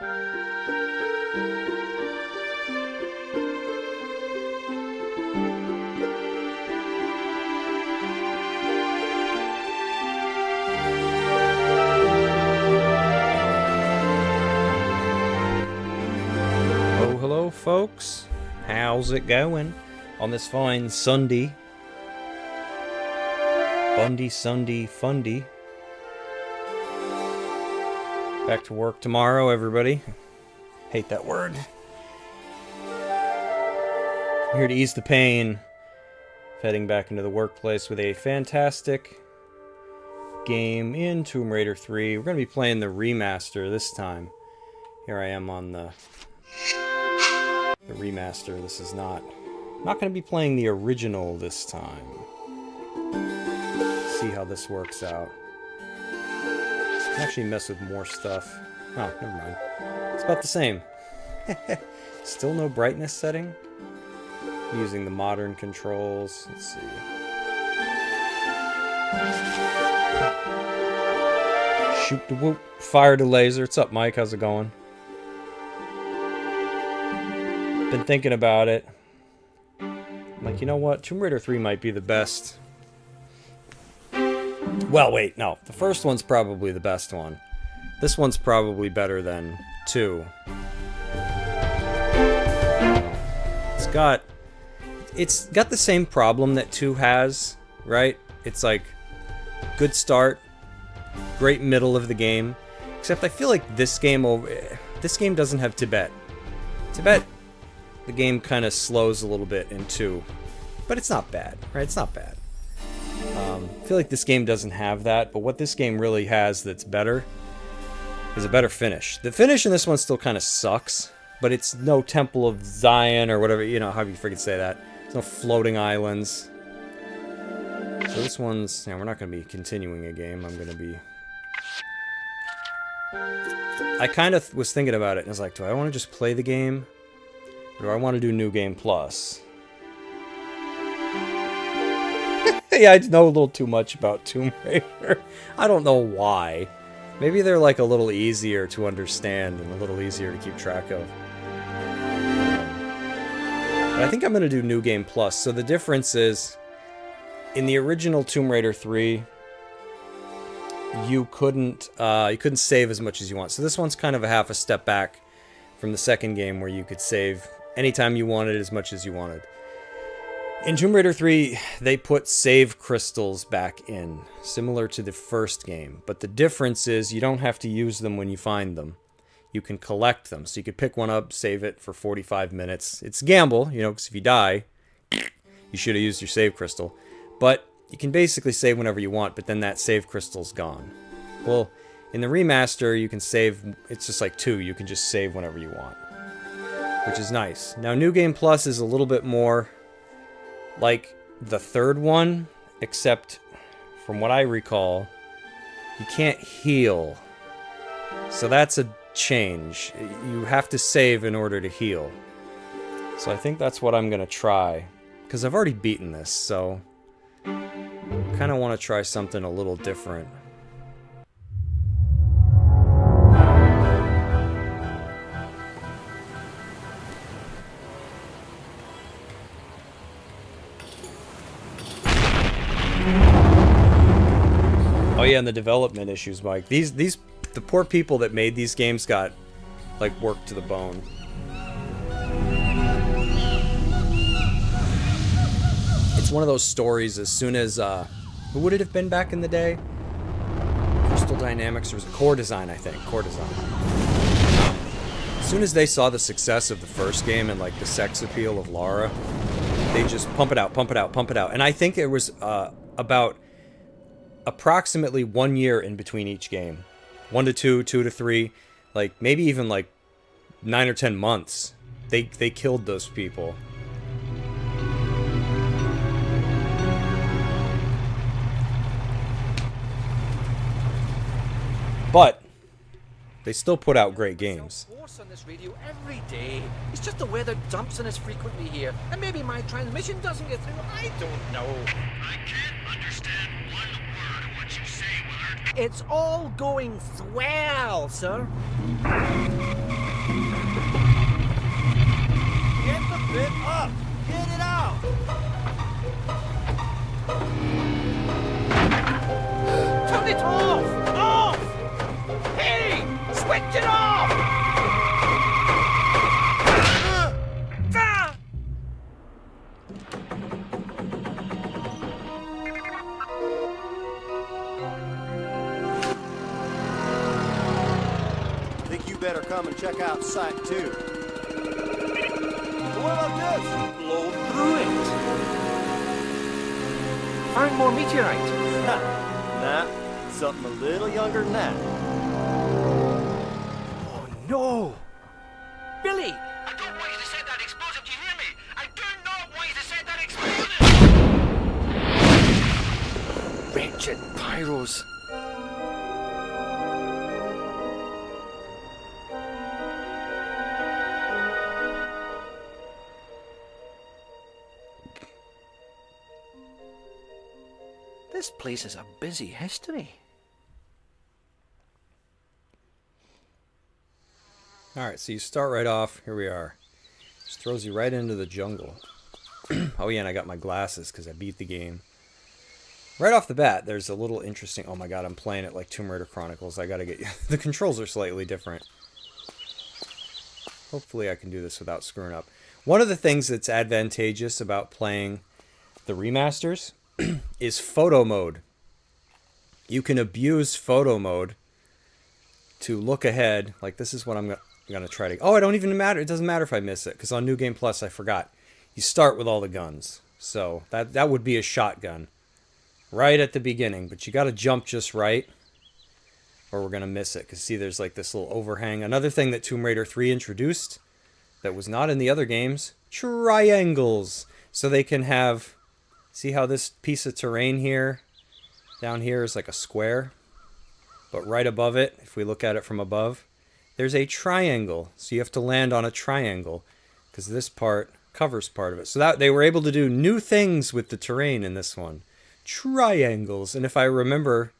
Oh, hello, folks. How's it going on this fine Sunday? Bundy, Sunday, fundy. Back to work tomorrow, everybody. Hate that word. I'm here to ease the pain of heading back into the workplace with a fantastic game in Tomb Raider 3. We're going to be playing the remaster this time. Here I am on the remaster. This is not going to be playing the original this time. See how this works out. I can actually mess with more stuff. Oh, never mind. It's about the same. Still no brightness setting. I'm using the modern controls. Let's see. Shoot the whoop. Fire the laser. What's up, Mike? How's it going? Been thinking about it. I'm like, you know what? Tomb Raider 3 might be the best. Well, wait, no. The first one's probably the best one. This one's probably better than 2. It's got the same problem that 2 has, right? It's like good start, great middle of the game. Except I feel like this game doesn't have Tibet. Tibet, the game kind of slows a little bit in 2. But it's not bad, right? It's not bad. I feel like this game doesn't have that, but what this game really has that's better is a better finish. The finish in this one still kind of sucks, but it's no Temple of Zion or whatever, you know, how you freaking say that. There's no floating islands. So this one's, we're not going to be continuing a game. I'm going to be... I kind of was thinking about it, and I was like, do I want to just play the game? Or do I want to do New Game Plus? Yeah, I know a little too much about Tomb Raider. I don't know why. Maybe they're like a little easier to understand and a little easier to keep track of. But I think I'm going to do New Game Plus. So the difference is, in the original Tomb Raider 3, you couldn't save as much as you want. So this one's kind of a half a step back from the second game where you could save anytime you wanted, as much as you wanted. In Tomb Raider 3, they put save crystals back in, similar to the first game. But the difference is you don't have to use them when you find them. You can collect them. So you could pick one up, save it for 45 minutes. It's a gamble, you know, because if you die, you should have used your save crystal. But you can basically save whenever you want, but then that save crystal's gone. Well, in the remaster, you can save, it's just like 2, you can just save whenever you want. Which is nice. Now, New Game Plus is a little bit more like the third one, except from what I recall, you can't heal. So that's a change. You have to save in order to heal. So I think that's what I'm going to try. Because I've already beaten this, so I kind of want to try something a little different. Oh yeah, and the development issues, Mike. The poor people that made these games got, like, worked to the bone. It's one of those stories as soon as, who would it have been back in the day? Crystal Dynamics, or was it Core Design, I think. Core Design. As soon as they saw the success of the first game and, like, the sex appeal of Lara, they just pump it out, pump it out, pump it out. And I think it was, about approximately 1 year in between each game. 1 to 2, 2 to 3, like maybe even like 9 or 10 months. They killed those people. But they still put out great games. On this radio every day. It's just the weather dumps on us frequently here, and maybe my transmission doesn't get through. I don't know. I can't understand one word of what you say, Willard. It's all going swell, sir. Get the bit up! Get it out! Turn it off! Off! Hey! Switch it off! Ah! Think you better come and check out Site 2. But what about this? Blow through it. Find more meteorite. Nah, something a little younger than that. Oh no! Billy! I don't want you to set that explosive, do you hear me? I do not want you to set that explosive! Wretched pyros. This place is a busy history. Alright, so you start right off. Here we are. Just throws you right into the jungle. Oh yeah, and I got my glasses because I beat the game. Right off the bat, there's a little interesting... Oh my god, I'm playing it like Tomb Raider Chronicles. I gotta get... The controls are slightly different. Hopefully I can do this without screwing up. One of the things that's advantageous about playing the remasters is photo mode. You can abuse photo mode to look ahead. Like, this is what I'm gonna try to... Oh, it don't even matter. It doesn't matter if I miss it, because on New Game Plus, I forgot. You start with all the guns. So, that would be a shotgun. Right at the beginning. But you gotta jump just right, or we're gonna miss it. Because, see, there's like this little overhang. Another thing that Tomb Raider 3 introduced that was not in the other games. Triangles. So they can have... See how this piece of terrain here, down here, is like a square? But right above it, if we look at it from above, there's a triangle. So you have to land on a triangle, because this part covers part of it. So that they were able to do new things with the terrain in this one. Triangles. And if I remember,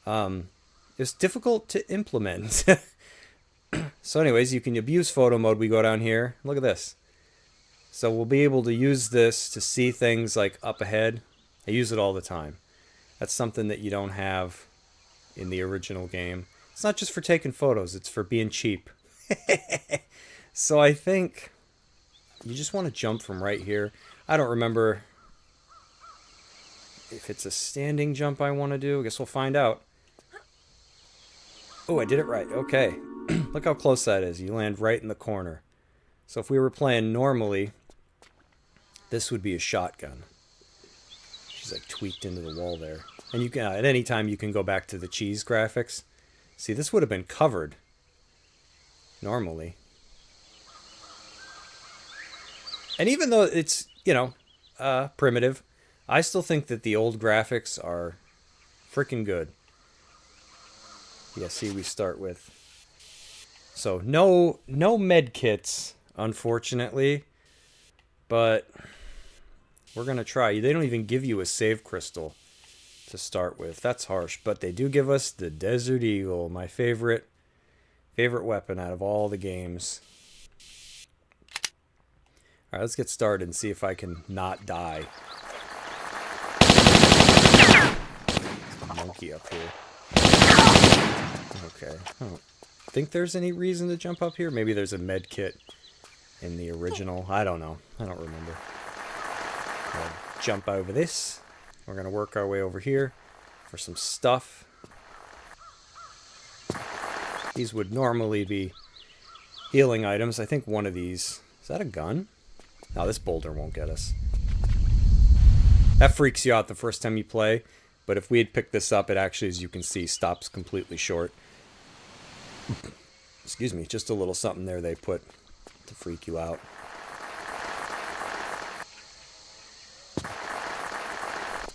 it's difficult to implement. So anyways, you can abuse photo mode. We go down here. Look at this. So we'll be able to use this to see things like up ahead. I use it all the time. That's something that you don't have in the original game. It's not just for taking photos, it's for being cheap. So I think you just want to jump from right here. I don't remember if it's a standing jump I want to do. I guess we'll find out. Oh, I did it right. Okay. Look how close that is. You land right in the corner. So if we were playing normally, this would be a shotgun. She's like tweaked into the wall there. And you can, at any time, you can go back to the cheese graphics. See, this would have been covered normally. And even though it's, you know, primitive, I still think that the old graphics are freaking good. Yeah, see, we start with... So, no med kits, unfortunately. But we're going to try. They don't even give you a save crystal to start with. That's harsh. But they do give us the Desert Eagle, my favorite weapon out of all the games. Alright, let's get started and see if I can not die. There's a monkey up here. Okay. I don't think there's any reason to jump up here. Maybe there's a med kit in the original. I don't know. I don't remember. We'll jump over this. We're going to work our way over here for some stuff. These would normally be healing items. I think one of these... Is that a gun? No, this boulder won't get us. That freaks you out the first time you play. But if we had picked this up, it actually, as you can see, stops completely short. Excuse me, just a little something there they put to freak you out.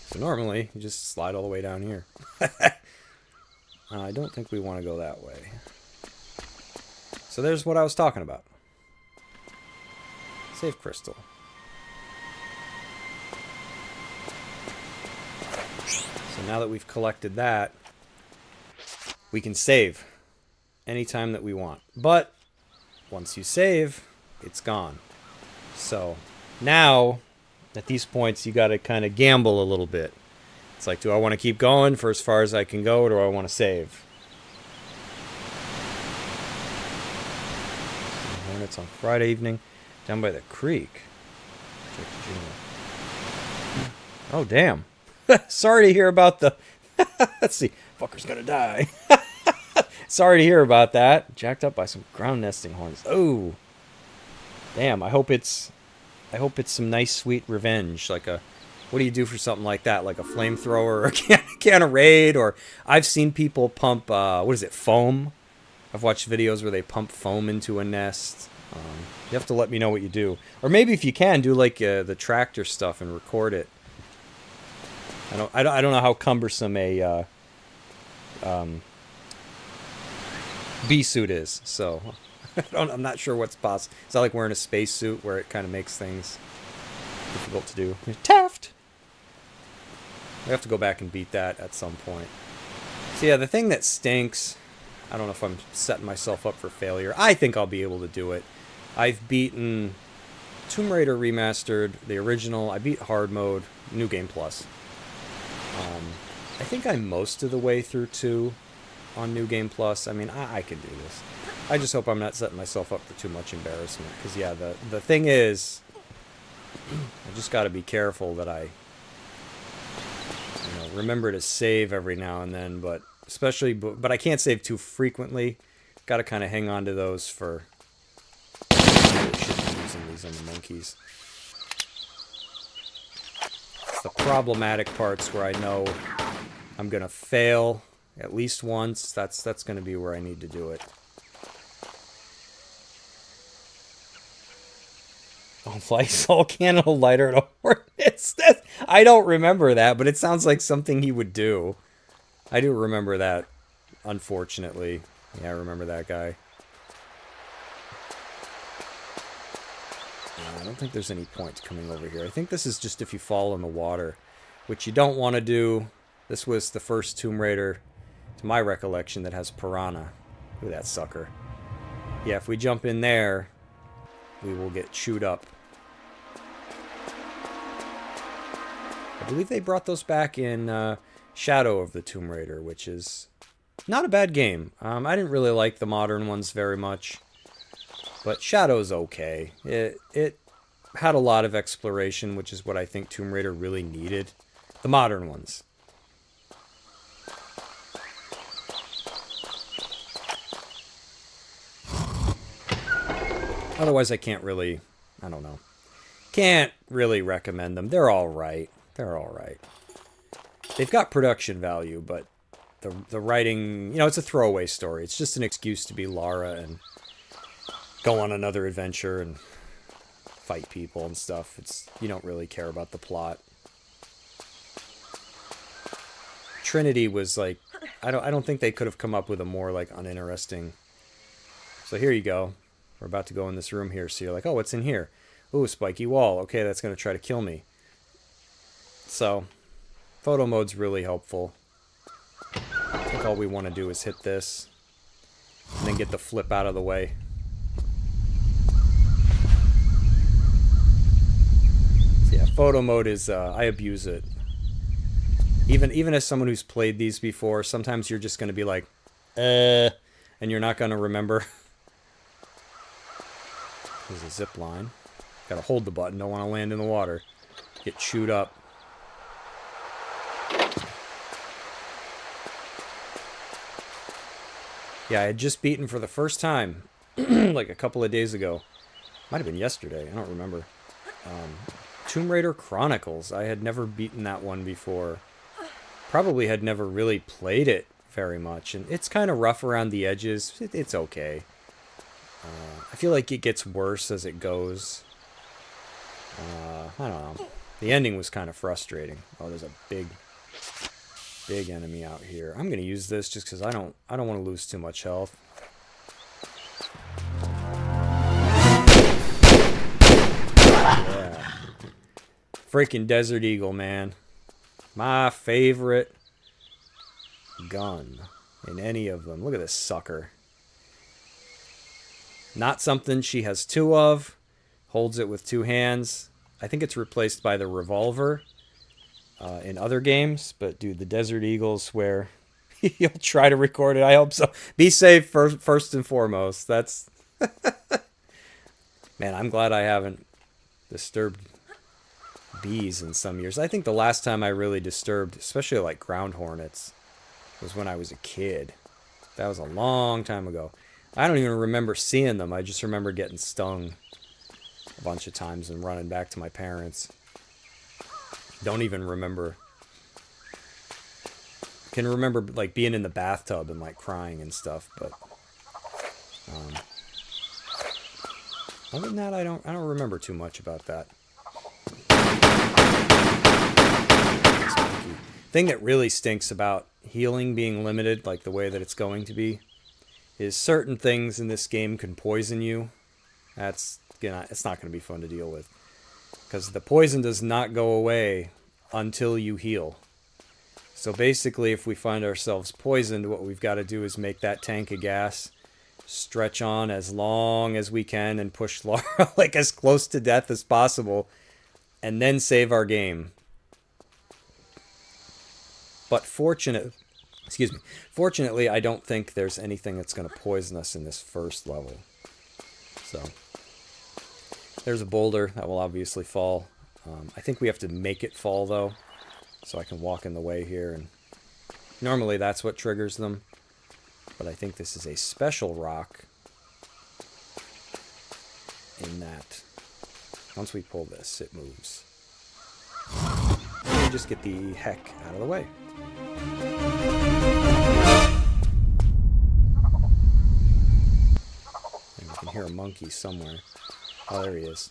So normally, you just slide all the way down here. I don't think we want to go that way. So there's what I was talking about. Save crystal. So now that we've collected that, we can save anytime that we want. But once you save, it's gone. So now, at these points, you got to kind of gamble a little bit. It's like, do I want to keep going for as far as I can go, or do I want to save? Hornets on Friday evening, down by the creek. Oh, damn. Sorry to hear about the... Let's see. Fucker's gonna die. Sorry to hear about that. Jacked up by some ground nesting hornets. Oh. Damn, I hope it's some nice, sweet revenge. Like a... What do you do for something like that? Like a flamethrower or a can of Raid? Or I've seen people pump, what is it, foam? I've watched videos where they pump foam into a nest. You have to let me know what you do. Or maybe if you can, do like the tractor stuff and record it. I don't know how cumbersome a bee suit is, so I'm not sure what's possible. It's not like wearing a space suit where it kind of makes things difficult to do. Taft! We have to go back and beat that at some point. So yeah, the thing that stinks, I don't know if I'm setting myself up for failure. I think I'll be able to do it. I've beaten Tomb Raider Remastered, the original. I beat Hard Mode, New Game Plus. I think I'm most of the way through 2 on New Game Plus. I mean, I can do this. I just hope I'm not setting myself up for too much embarrassment. Because, yeah, the thing is, I just got to be careful that I remember to save every now and then. But especially, but I can't save too frequently. Got to kind of hang on to those for... I should be using these on the monkeys. The problematic parts where I know I'm gonna fail at least once. That's gonna be where I need to do it. Don't like Soul Cannon lighter at a hornet's nest. I don't remember that, but it sounds like something he would do. I do remember that, unfortunately. Yeah, I remember that guy. I don't think there's any point coming over here. I think this is just if you fall in the water, which you don't want to do. This was the first Tomb Raider, to my recollection, that has piranha. Look at that sucker. Yeah, if we jump in there, we will get chewed up. I believe they brought those back in Shadow of the Tomb Raider, which is not a bad game. I didn't really like the modern ones very much. But Shadow's okay. It had a lot of exploration, which is what I think Tomb Raider really needed. The modern ones. Otherwise, I can't really... I don't know. Can't really recommend them. They're alright. They're alright. They've got production value, but the writing... it's a throwaway story. It's just an excuse to be Lara and... go on another adventure and fight people and stuff. You don't really care about the plot. Trinity was like, I don't think they could have come up with a more like uninteresting. So here you go. We're about to go in this room here. So you're like, oh, what's in here? Ooh, spiky wall. Okay, that's going to try to kill me. So photo mode's really helpful. I think all we want to do is hit this and then get the flip out of the way. Yeah, photo mode is, I abuse it. Even as someone who's played these before, sometimes you're just going to be like, and you're not going to remember. There's a zip line. Got to hold the button, don't want to land in the water. Get chewed up. Yeah, I had just beaten for the first time, like a couple of days ago. Might have been yesterday, I don't remember. Tomb Raider Chronicles. I had never beaten that one before. Probably had never really played it very much. And it's kind of rough around the edges. It's okay. I feel like it gets worse as it goes. I don't know. The ending was kind of frustrating. Oh, there's a big enemy out here. I'm going to use this just because I don't want to lose too much health. Yeah. Freaking Desert Eagle, man. My favorite gun. in any of them. Look at this sucker. Not something she has two of. Holds it with two hands. I think it's replaced by the revolver in other games. But, dude, the Desert Eagles where you'll try to record it. I hope so. Be safe first and foremost. That's... Man, I'm glad I haven't disturbed bees in some years. I think the last time I really disturbed, especially like ground hornets, was when I was a kid. That was a long time ago. I don't even remember seeing them. I just remember getting stung a bunch of times and running back to my parents. Don't even remember. Can remember like being in the bathtub and like crying and stuff, but other than that, I don't remember too much about that. Thing that really stinks about healing being limited, like the way that it's going to be, is certain things in this game can poison you. It's not going to be fun to deal with, because the poison does not go away until you heal. So basically, if we find ourselves poisoned, what we've got to do is make that tank of gas stretch on as long as we can and push Lara like as close to death as possible, and then save our game. But fortunately, I don't think there's anything that's going to poison us in this first level. So, there's a boulder that will obviously fall. I think we have to make it fall, though, so I can walk in the way here. And normally that's what triggers them. But I think this is a special rock in that once we pull this, it moves. And just get the heck out of the way. And we can hear a monkey somewhere. Oh, there he is.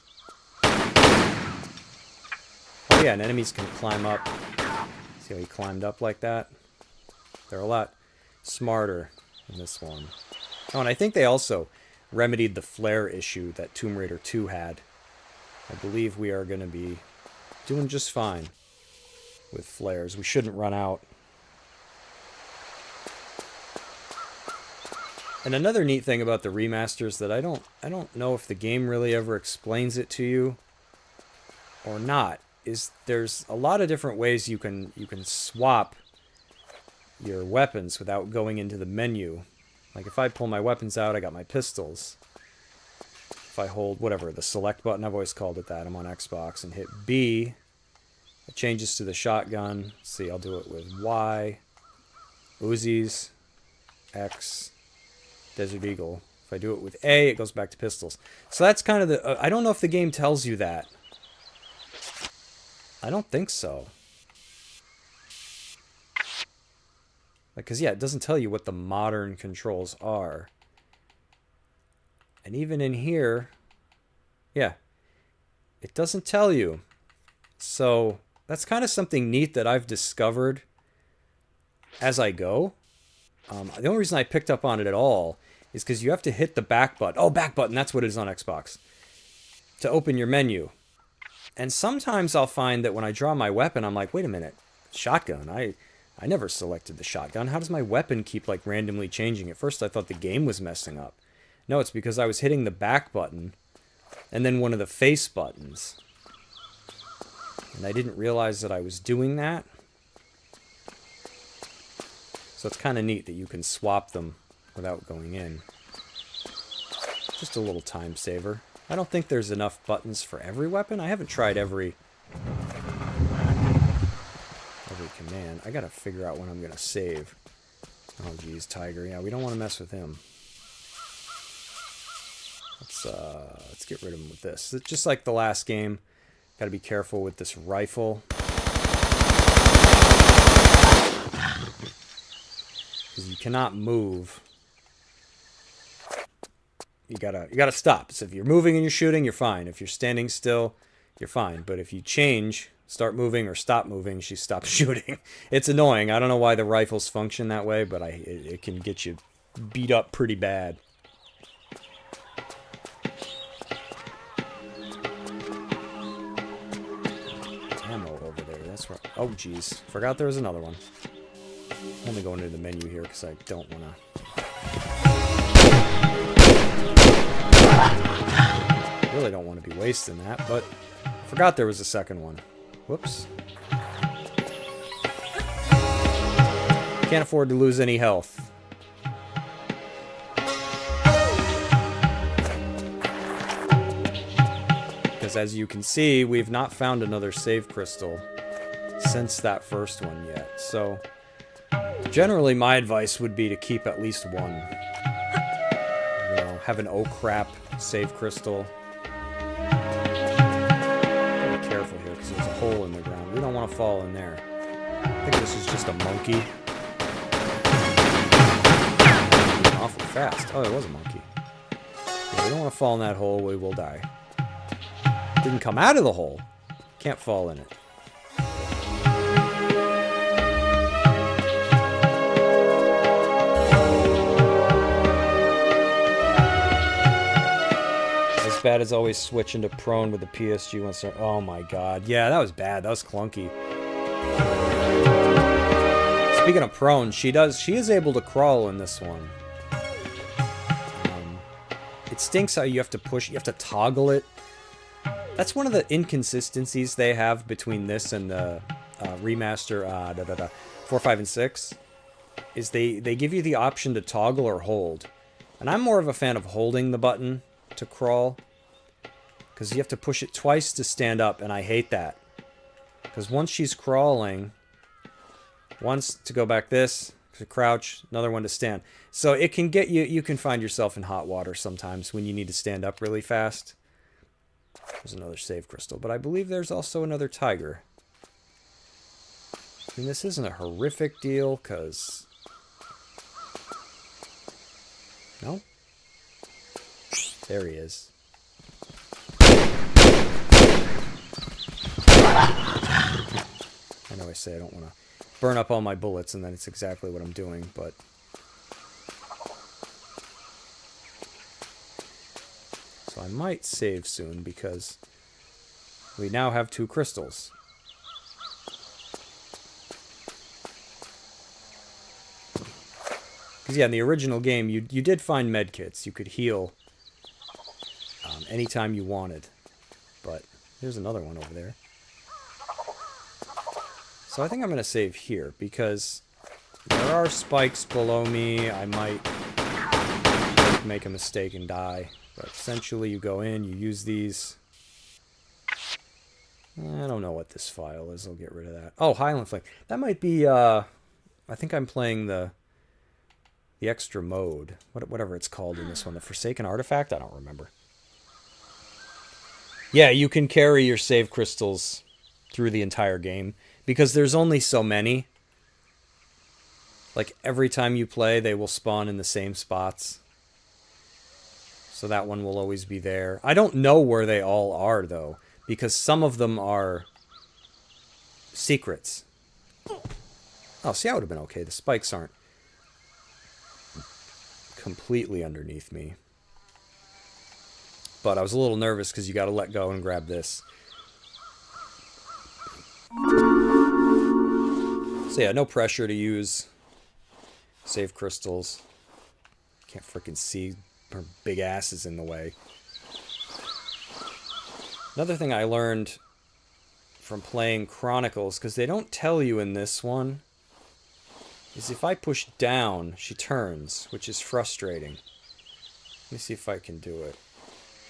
Oh yeah, and enemies can climb up. See how he climbed up like that? They're a lot smarter in this one. Oh, and I think they also remedied the flare issue that Tomb Raider 2 had. I believe we are going to be doing just fine with flares. We shouldn't run out. And another neat thing about the remasters that I don't know if the game really ever explains it to you or not, is there's a lot of different ways you can swap your weapons without going into the menu. Like if I pull my weapons out, I got my pistols. If I hold whatever, the select button, I've always called it that, I'm on Xbox, and hit B, it changes to the shotgun. Let's see, I'll do it with Y, Uzis, X, Desert Eagle. If I do it with A, it goes back to pistols. So that's kind of the... I don't know if the game tells you that. I don't think so. Because, yeah, it doesn't tell you what the modern controls are. And even in here, yeah, it doesn't tell you. So that's kind of something neat that I've discovered as I go. The only reason I picked up on it at all is because you have to hit the back button. Oh, back button, that's what it is on Xbox. To open your menu. And sometimes I'll find that when I draw my weapon, I'm like, wait a minute, shotgun. I never selected the shotgun. How does my weapon keep like randomly changing? At first I thought the game was messing up. No, it's because I was hitting the back button and then one of the face buttons. And I didn't realize that I was doing that. So it's kind of neat that you can swap them without going in. Just a little time saver. I don't think there's enough buttons for every weapon. I haven't tried every command. I gotta figure out when I'm gonna save. Oh geez, Tiger. Yeah, we don't want to mess with him. Let's get rid of him with this. It's just like the last game. Gotta be careful with this rifle. Because you cannot move. You gotta stop. So if you're moving and you're shooting, you're fine. If you're standing still, you're fine. But if you change, start moving or stop moving, she stops shooting. It's annoying. I don't know why the rifles function that way, but it can get you beat up pretty bad. Ammo over there. That's right. Oh, jeez. Forgot there was another one. I'm only going into the menu here because I don't want to... Really don't want to be wasting that, but forgot there was a second one. Whoops. Can't afford to lose any health. Because as you can see, we've not found another save crystal since that first one yet. So generally my advice would be to keep at least one. You know, have an oh crap save crystal. Be careful here because there's a hole in the ground. We don't want to fall in there. I think this is just a monkey. Awful fast. Oh, it was a monkey. Yeah, we don't want to fall in that hole. We will die. Didn't come out of the hole. Can't fall in it. As bad as always switching to prone with the PSG once. Oh my god. Yeah, that was bad. That was clunky. Speaking of prone, she is able to crawl in this one. It stinks how you have to push, you have to toggle it. That's one of the inconsistencies they have between this and the remaster 4, 5, and 6. Is they give you the option to toggle or hold. And I'm more of a fan of holding the button to crawl. Because you have to push it twice to stand up, and I hate that. Because once she's crawling, once to go back this, to crouch, another one to stand. So it can get you, you can find yourself in hot water sometimes when you need to stand up really fast. There's another save crystal, but I believe there's also another tiger. I mean, this isn't a horrific deal, because... No? There he is. I know I say I don't want to burn up all my bullets, and then it's exactly what I'm doing, but... So I might save soon, because we now have 2 crystals. Because yeah, in the original game, you did find medkits. You could heal anytime you wanted. But there's another one over there. So I think I'm going to save here, because there are spikes below me. I might make a mistake and die. But essentially, you go in, you use these. I don't know what this file is. I'll get rid of that. Oh, Highland Flame. That might be, I think I'm playing the extra mode. Whatever it's called in this one. The Forsaken Artifact? I don't remember. Yeah, you can carry your save crystals through the entire game. Because there's only so many. Like, every time you play, they will spawn in the same spots. So that one will always be there. I don't know where they all are, though. Because some of them are secrets. Oh, see, I would have been okay. The spikes aren't completely underneath me. But I was a little nervous because you got to let go and grab this. So yeah, no pressure to use save crystals. Can't freaking see. Her big ass is in the way. Another thing I learned from playing Chronicles, because they don't tell you in this one, is if I push down, she turns, which is frustrating. Let me see if I can do it.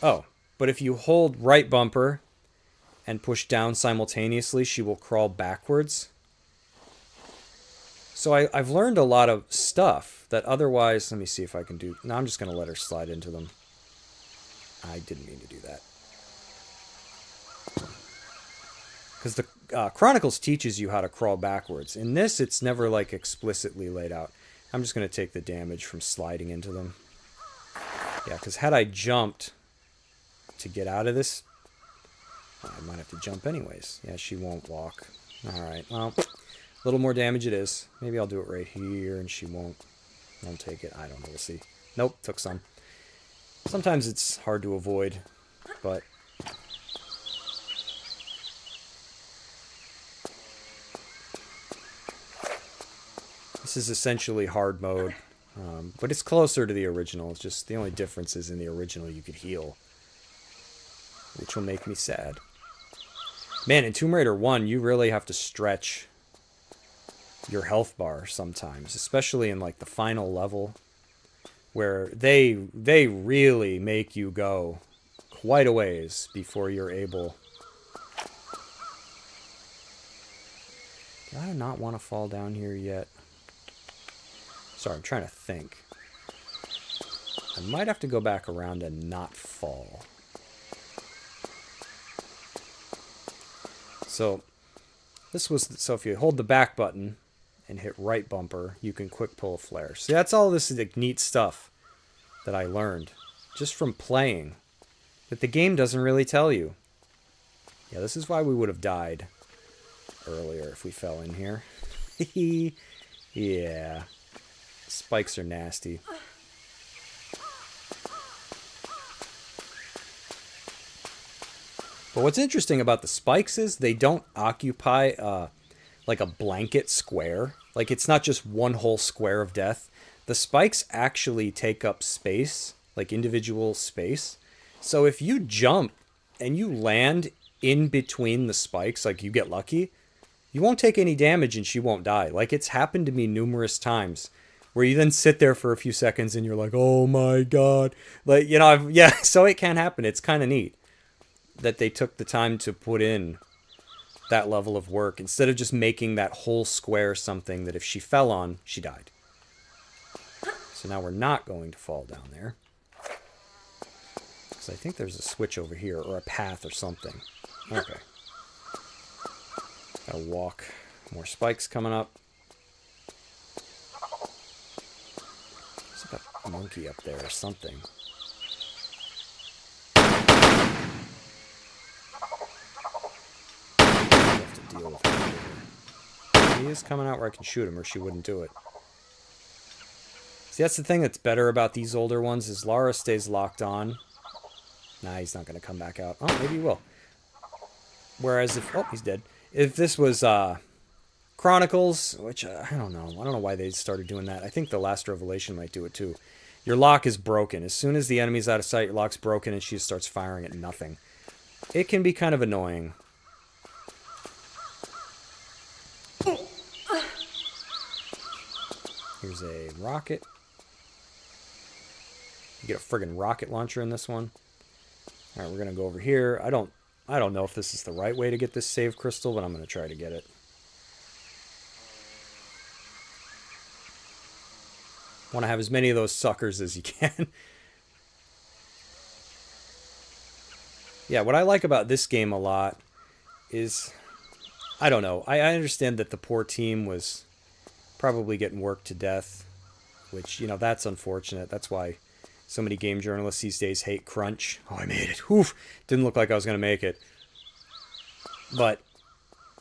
Oh, but if you hold right bumper and push down simultaneously, she will crawl backwards. So I've learned a lot of stuff that otherwise... Let me see if I can do... No, I'm just going to let her slide into them. I didn't mean to do that. Because the Chronicles teaches you how to crawl backwards. In this, it's never, like, explicitly laid out. I'm just going to take the damage from sliding into them. Yeah, because had I jumped to get out of this... I might have to jump anyways. Yeah, she won't walk. Alright, well... A little more damage it is. Maybe I'll do it right here and she won't take it. I don't know. We'll see. Nope, took some. Sometimes it's hard to avoid, but... This is essentially hard mode, but it's closer to the original. It's just the only difference is in the original you could heal, which will make me sad. Man, in Tomb Raider 1, you really have to stretch your health bar sometimes, especially in like the final level, where they really make you go quite a ways before you're able. Do I not want to fall down here yet? Sorry, I'm trying to think. I might have to go back around and not fall. So if you hold the back button and hit right bumper, you can quick pull a flare. See, that's all this is, like, neat stuff that I learned just from playing that the game doesn't really tell you. Yeah, this is why we would have died earlier if we fell in here. Yeah. Spikes are nasty. But what's interesting about the spikes is they don't occupy like a blanket square. Like, it's not just one whole square of death. The spikes actually take up space, like individual space. So if you jump and you land in between the spikes, like you get lucky, you won't take any damage and she won't die. Like, it's happened to me numerous times where you then sit there for a few seconds and you're like, oh my God. Like, you know, yeah, so it can happen. It's kind of neat that they took the time to put in that level of work instead of just making that whole square something that if she fell on, she died. So now we're not going to fall down there. Because I think there's a switch over here or a path or something. Okay. Gotta walk. More spikes coming up. There's like a monkey up there or something. Deal with him. He is coming out where I can shoot him, or she wouldn't do it. See, that's the thing that's better about these older ones is Lara stays locked on. Nah, he's not going to come back out. Oh, maybe he will. Whereas if... Oh, he's dead. If this was Chronicles, which I don't know. I don't know why they started doing that. I think the last Revelation might do it too. Your lock is broken. As soon as the enemy's out of sight, your lock's broken and she just starts firing at nothing. It can be kind of annoying. Here's a rocket. You get a friggin' rocket launcher in this one. Alright, we're gonna go over here. I don't know if this is the right way to get this save crystal, but I'm gonna try to get it. Want to have as many of those suckers as you can. Yeah, what I like about this game a lot is, I don't know. I understand that the poor team was probably getting worked to death, which, you know, that's unfortunate. That's why so many game journalists these days hate crunch. Oh, I made it. Oof. Didn't look like I was going to make it. But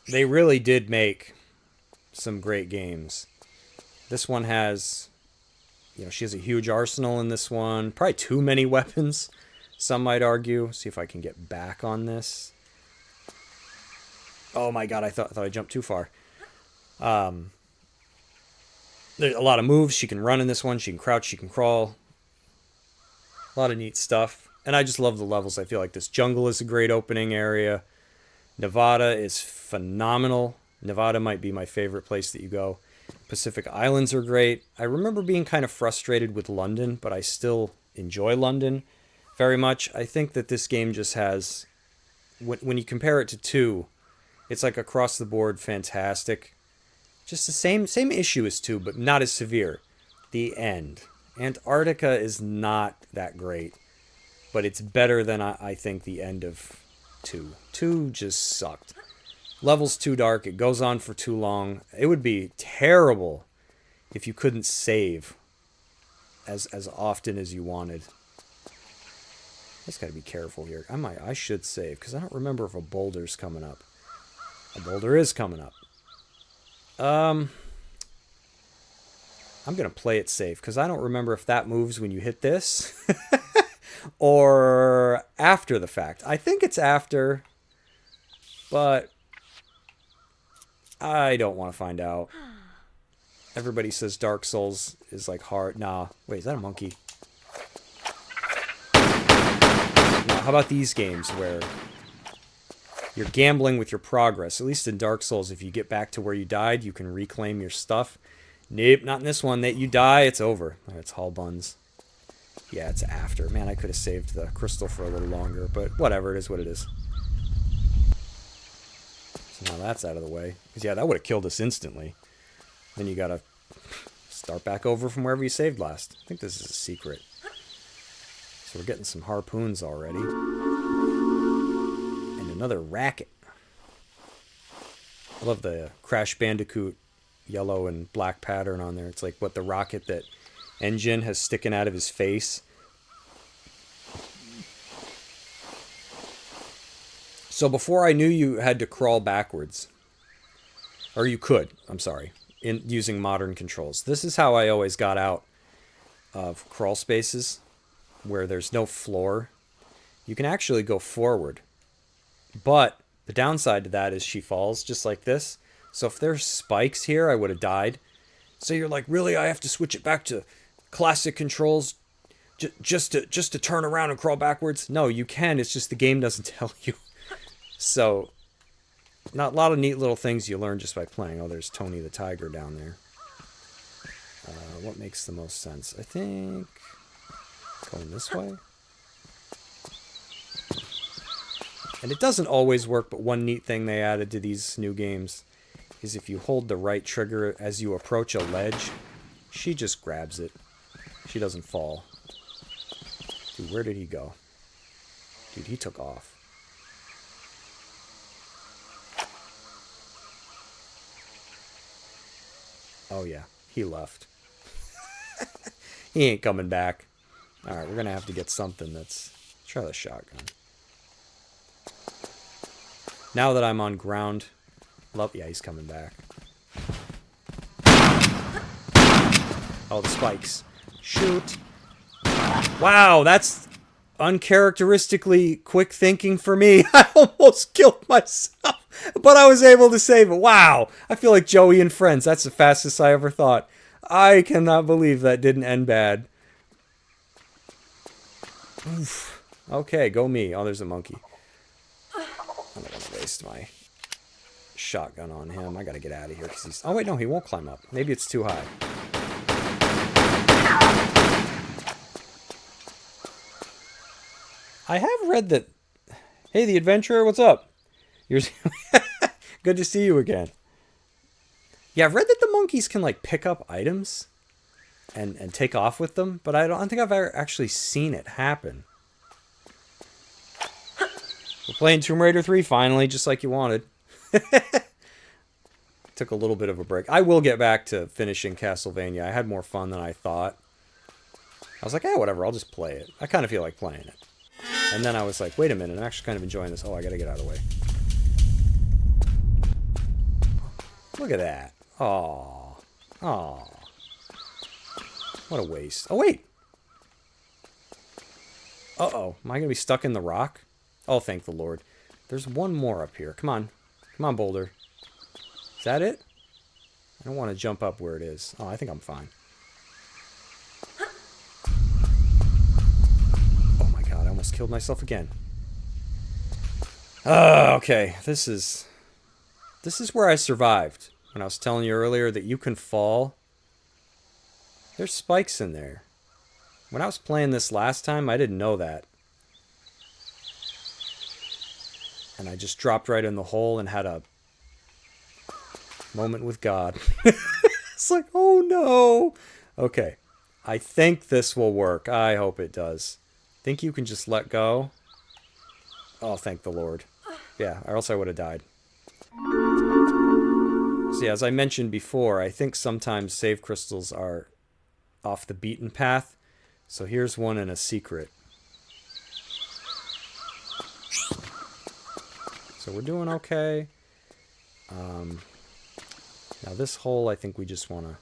they really did make some great games. This one has, you know, she has a huge arsenal in this one. Probably too many weapons, some might argue. See if I can get back on this. Oh my God, I thought I jumped too far. There's a lot of moves. She can run in this one. She can crouch. She can crawl. A lot of neat stuff. And I just love the levels. I feel like this jungle is a great opening area. Nevada is phenomenal. Nevada might be my favorite place that you go. Pacific Islands are great. I remember being kind of frustrated with London, but I still enjoy London very much. I think that this game just has, when you compare it to 2, it's like across the board fantastic. Just the same issue as 2, but not as severe. The end. Antarctica is not that great, but it's better than I think the end of 2. 2 just sucked. Level's too dark. It goes on for too long. It would be terrible if you couldn't save as often as you wanted. Just gotta be careful here. I should save because I don't remember if a boulder's coming up. A boulder is coming up. I'm going to play it safe because I don't remember if that moves when you hit this or after the fact. I think it's after, but I don't want to find out. everybody says Dark Souls is like hard. Nah, wait, is that a monkey? Now, how about these games where you're gambling with your progress? At least in Dark Souls, if you get back to where you died, you can reclaim your stuff. Nope, not in this one. That you die, it's over. It's Hall Buns. Yeah, it's after. Man, I could have saved the crystal for a little longer, but whatever, it is what it is. So now that's out of the way. Because, yeah, that would have killed us instantly. Then you gotta start back over from wherever you saved last. I think this is a secret. So we're getting some harpoons already. And another racket. I love the Crash Bandicoot yellow and black pattern on there. It's like what the rocket that N. Gin has sticking out of his face. So before I knew you had to crawl backwards. Or you could, I'm sorry, in using modern controls. This is how I always got out of crawl spaces where there's no floor. You can actually go forward. But the downside to that is she falls just like this. So if there's spikes here, I would have died. So you're like, really? I have to switch it back to classic controls just to turn around and crawl backwards? No, you can. It's just the game doesn't tell you. So, not a lot of neat little things you learn just by playing. Oh, there's Tony the Tiger down there. What makes the most sense? I think going this way. And it doesn't always work, but one neat thing they added to these new games is if you hold the right trigger as you approach a ledge, she just grabs it. She doesn't fall. Dude, where did he go? Dude, he took off. Oh yeah, he left. He ain't coming back. Alright, we're gonna have to get something that's... Let's try the shotgun. Now that I'm on ground... Yeah, he's coming back. Oh, the spikes. Shoot. Wow, that's uncharacteristically quick thinking for me. I almost killed myself, but I was able to save it. Wow. I feel like Joey and Friends. That's the fastest I ever thought. I cannot believe that didn't end bad. Oof. Okay, go me. Oh, there's a monkey. I don't want to waste my shotgun on him. I gotta get out of here because he's... Oh, wait, no, he won't climb up. Maybe it's too high. I have read that... Hey, the adventurer, what's up? You're... Good to see you again. Yeah, I've read that the monkeys can, like, pick up items and take off with them, but I don't think I've ever actually seen it happen. We're playing Tomb Raider 3 finally, just like you wanted. Took a little bit of a break. I will get back to finishing Castlevania. I had more fun than I thought. I was like, eh, whatever, I'll just play it. I kind of feel like playing it. And then I was like, wait a minute, I'm actually kind of enjoying this. Oh, I gotta get out of the way. Look at that. Aww. Aww. What a waste. Oh, wait! Uh-oh. Am I gonna be stuck in the rock? Oh, thank the Lord. There's one more up here. Come on. Come on, Boulder. Is that it? I don't want to jump up where it is. Oh, I think I'm fine. Oh my god, I almost killed myself again. Okay, this is where I survived. When I was telling you earlier that you can fall. There's spikes in there. When I was playing this last time, I didn't know that. And I just dropped right in the hole and had a moment with God. It's like, oh no. Okay. I think this will work. I hope it does. Think you can just let go? Oh, thank the Lord. Yeah, or else I would have died. So yeah, as I mentioned before, I think sometimes save crystals are off the beaten path. So here's one in a secret. So we're doing okay. Now this hole, I think we just want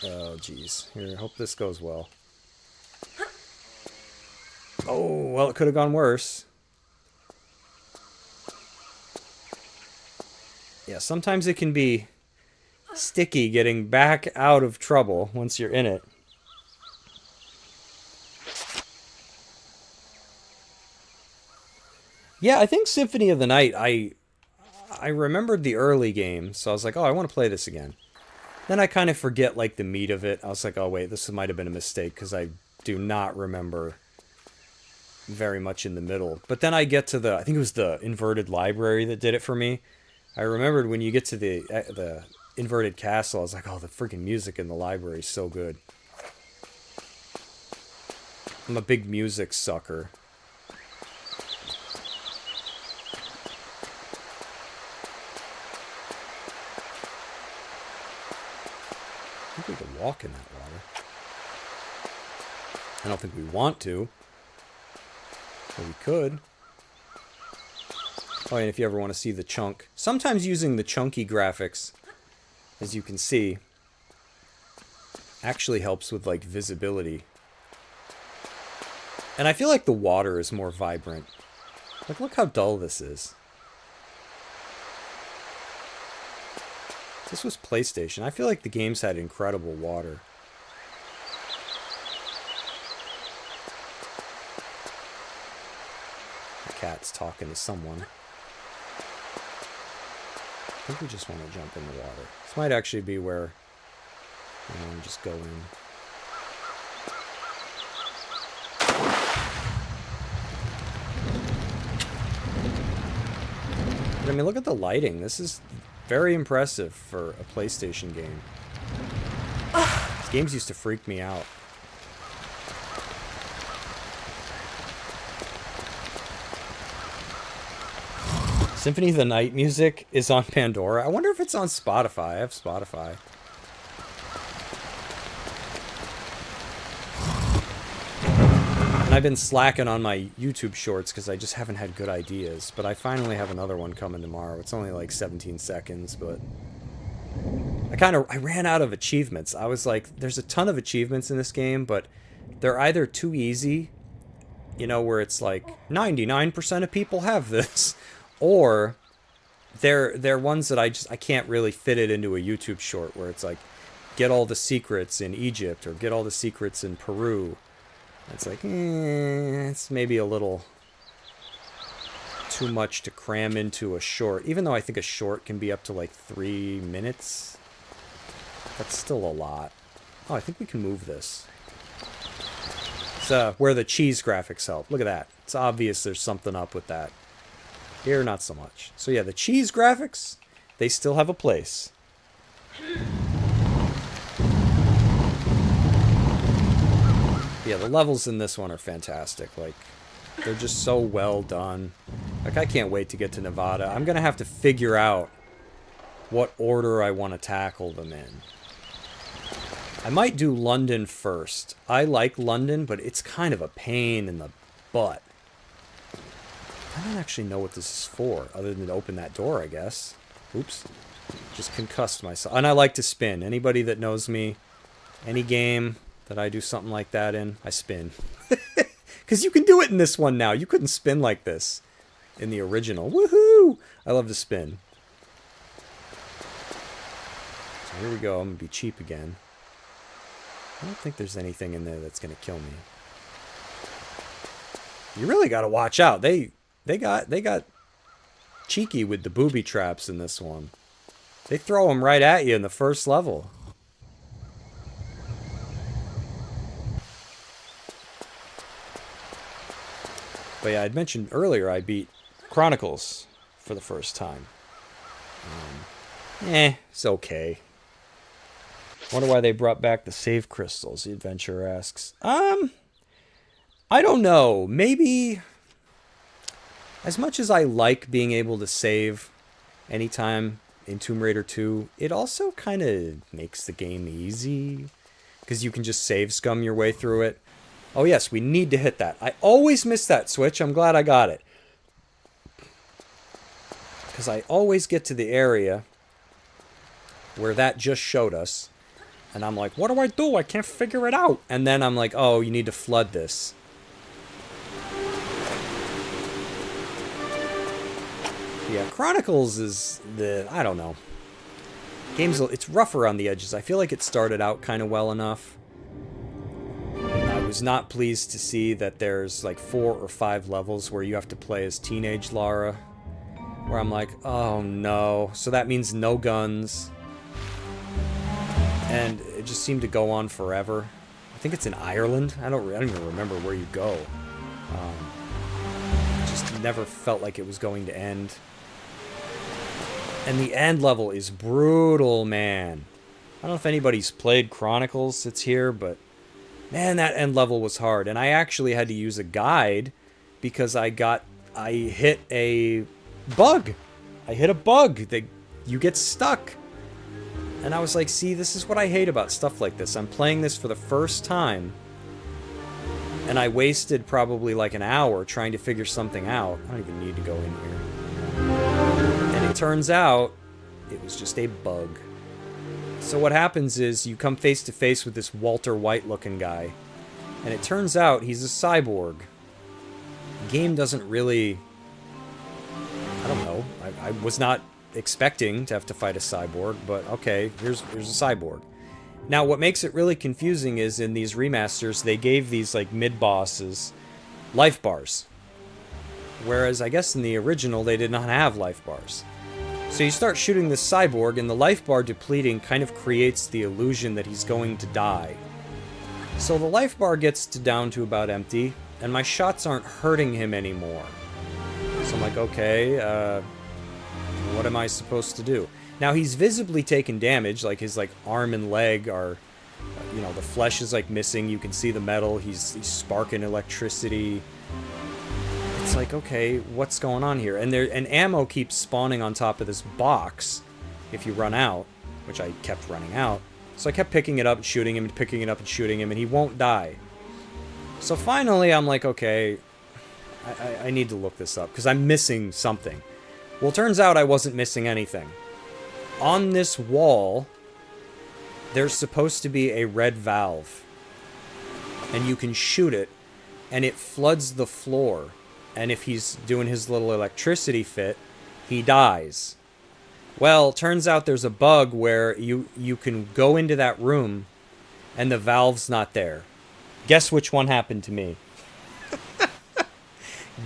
to... Oh, geez. Here, I hope this goes well. Oh, well, it could have gone worse. Yeah, sometimes it can be sticky getting back out of trouble once you're in it. Yeah, I think Symphony of the Night, I remembered the early game, so I was like, oh, I want to play this again. Then I kind of forget, like, the meat of it. I was like, oh, wait, this might have been a mistake, because I do not remember very much in the middle. But then I get to I think it was the inverted library that did it for me. I remembered when you get to the inverted castle, I was like, oh, the freaking music in the library is so good. I'm a big music sucker. I think we can walk in that water. I don't think we want to. But we could. Oh, and if you ever want to see the chunk. Sometimes using the chunky graphics, as you can see, actually helps with, like, visibility. And I feel like the water is more vibrant. Like, look how dull this is. This was PlayStation. I feel like the games had incredible water. The cat's talking to someone. I think we just want to jump in the water. This might actually be where we want to just go in. But I mean, look at the lighting. This is very impressive for a PlayStation game. These games used to freak me out. Symphony of the Night music is on Pandora. I wonder if it's on Spotify. I have Spotify. And I've been slacking on my YouTube shorts because I just haven't had good ideas. But I finally have another one coming tomorrow. It's only like 17 seconds, but I ran out of achievements. I was like, there's a ton of achievements in this game, but they're either too easy, you know, where it's like 99% of people have this, or they're ones that I can't really fit it into a YouTube short where it's like, get all the secrets in Egypt or get all the secrets in Peru. It's like, it's maybe a little too much to cram into a short. Even though I think a short can be up to like 3 minutes. That's still a lot. Oh, I think we can move this. It's where the cheese graphics help. Look at that. It's obvious there's something up with that. Here, not so much. So yeah, the cheese graphics, they still have a place. Yeah, the levels in this one are fantastic. Like, they're just so well done. Like, I can't wait to get to Nevada. I'm gonna have to figure out what order I want to tackle them in. I might do London first. I like London, but it's kind of a pain in the butt. I don't actually know what this is for, other than to open that door, I guess. Oops. Just concussed myself. And I like to spin. Anybody that knows me, any game that I do something like that in, I spin. Because you can do it in this one now. You couldn't spin like this in the original. Woohoo! I love to spin. So here we go. I'm going to be cheap again. I don't think there's anything in there that's going to kill me. You really got to watch out. They got cheeky with the booby traps in this one. They throw them right at you in the first level. But yeah, I'd mentioned earlier I beat Chronicles for the first time. It's okay. Wonder why they brought back the save crystals, the adventurer asks. I don't know. Maybe, as much as I like being able to save anytime in Tomb Raider 2, it also kind of makes the game easy. Because you can just save scum your way through it. Oh yes, we need to hit that. I always miss that switch. I'm glad I got it. Because I always get to the area where that just showed us. And I'm like, what do I do? I can't figure it out. And then I'm like, oh, you need to flood this. Yeah, Chronicles is I don't know. it's rougher on the edges. I feel like it started out kind of well enough. I was not pleased to see that there's like 4 or 5 levels where you have to play as teenage Lara. Where I'm like, oh no. So that means no guns. And it just seemed to go on forever. I think it's in Ireland. I don't even remember where you go. Just never felt like it was going to end. And the end level is brutal, man. I don't know if anybody's played Chronicles that's here, but man, that end level was hard. And I actually had to use a guide because I hit a bug. I hit a bug. You get stuck. And I was like, see, this is what I hate about stuff like this. I'm playing this for the first time, and I wasted probably like an hour trying to figure something out. I don't even need to go in here. And it turns out it was just a bug. So what happens is you come face to face with this Walter White looking guy, and it turns out he's a cyborg. The game doesn't really... I don't know. I was not expecting to have to fight a cyborg, but okay, here's a cyborg. Now, what makes it really confusing is in these remasters, they gave these like mid-bosses life bars. Whereas I guess in the original, they did not have life bars. So you start shooting this cyborg, and the life bar depleting kind of creates the illusion that he's going to die. So the life bar gets down to about empty, and my shots aren't hurting him anymore. So I'm like, okay, what am I supposed to do? Now, he's visibly taken damage, like his like arm and leg are, you know, the flesh is like missing, you can see the metal, he's sparking electricity. It's like, okay, what's going on here? And ammo keeps spawning on top of this box if you run out, which I kept running out. So I kept picking it up and shooting him and picking it up and shooting him, and he won't die. So finally, I'm like, okay, I need to look this up, because I'm missing something. Well, it turns out I wasn't missing anything. On this wall, there's supposed to be a red valve. And you can shoot it, and it floods the floor. And if he's doing his little electricity fit, he dies. Well, turns out there's a bug where you can go into that room, and the valve's not there. Guess which one happened to me?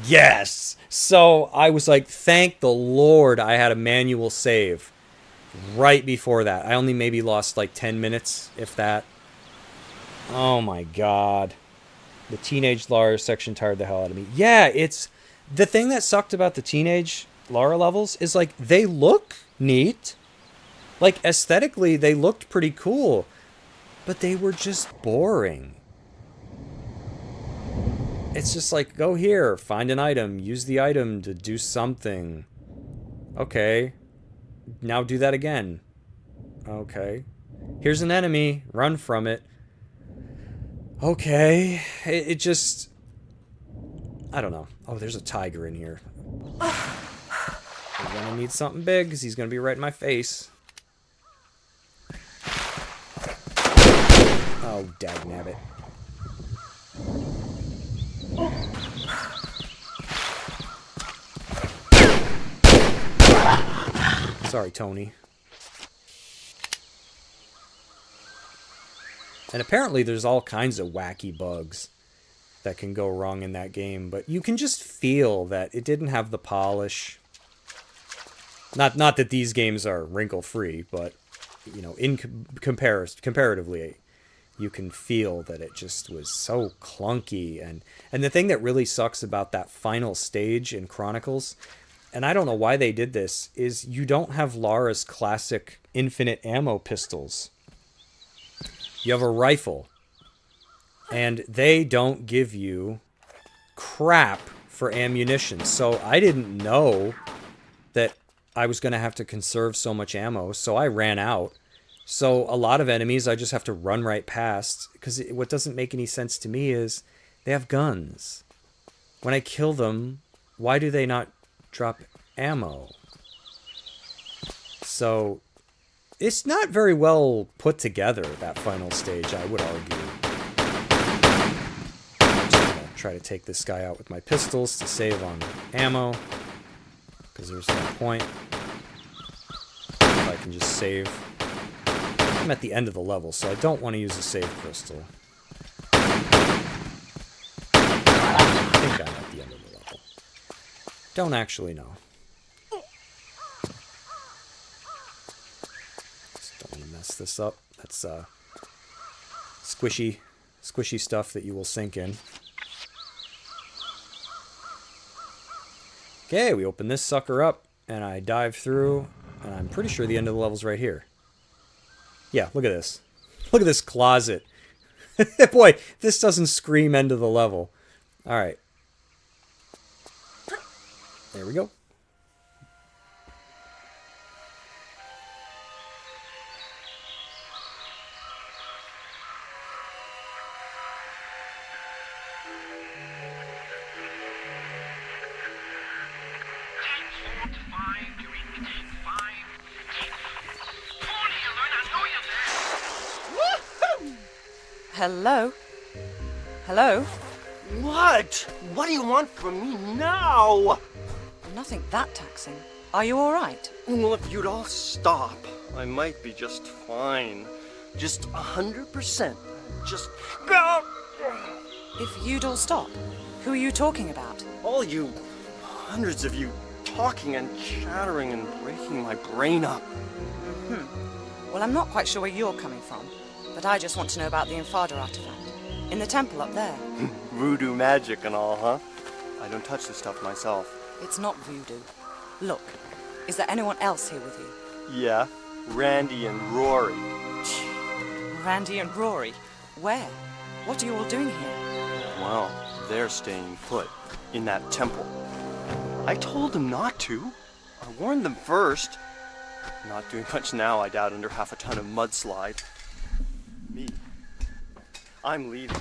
Yes! So I was like, thank the Lord I had a manual save right before that. I only maybe lost like 10 minutes, if that. Oh my god. The teenage Lara section tired the hell out of me. Yeah, it's... The thing that sucked about the teenage Lara levels is like, they look neat. Like, aesthetically, they looked pretty cool. But they were just boring. It's just like, go here, find an item, use the item to do something. Okay. Now do that again. Okay. Here's an enemy, run from it. Okay. It just... I don't know. Oh, there's a tiger in here. I'm gonna need something big, because he's gonna be right in my face. Oh, dagnabbit. Sorry, Tony. And apparently there's all kinds of wacky bugs that can go wrong in that game, but you can just feel that it didn't have the polish. Not that these games are wrinkle-free, but, you know, in comparatively, you can feel that it just was so clunky. And the thing that really sucks about that final stage in Chronicles, and I don't know why they did this, is you don't have Lara's classic infinite ammo pistols. You have a rifle. And they don't give you crap for ammunition. So I didn't know that I was going to have to conserve so much ammo, so I ran out. So a lot of enemies I just have to run right past, because what doesn't make any sense to me is they have guns. When I kill them, why do they not drop ammo? So it's not very well put together, that final stage, I would argue. I'm just gonna try to take this guy out with my pistols to save on ammo, because there's no point if I can just save I'm at the end of the level, so I don't want to use a save crystal. I think I'm at the end of the level. Don't actually know. Just don't want to mess this up. That's squishy stuff that you will sink in. Okay, we open this sucker up, and I dive through, and I'm pretty sure the end of the level's right here. Yeah, look at this. Look at this closet. Boy, this doesn't scream end of the level. Alright. There we go. Hello? Hello? What? What do you want from me now? Nothing that taxing. Are you alright? Well, if you'd all stop, I might be just fine. Just 100%. Just go! If you'd all stop, who are you talking about? All you, hundreds of you, talking and chattering and breaking my brain up. Well, I'm not quite sure where you're coming from, but I just want to know about the Infada artifact. In the temple up there. Voodoo magic and all, huh? I don't touch this stuff myself. It's not voodoo. Look, is there anyone else here with you? Yeah, Randy and Rory. Randy and Rory? Where? What are you all doing here? Well, they're staying put in that temple. I told them not to. I warned them first. Not doing much now, I doubt, under half a ton of mudslide. Me. I'm leaving.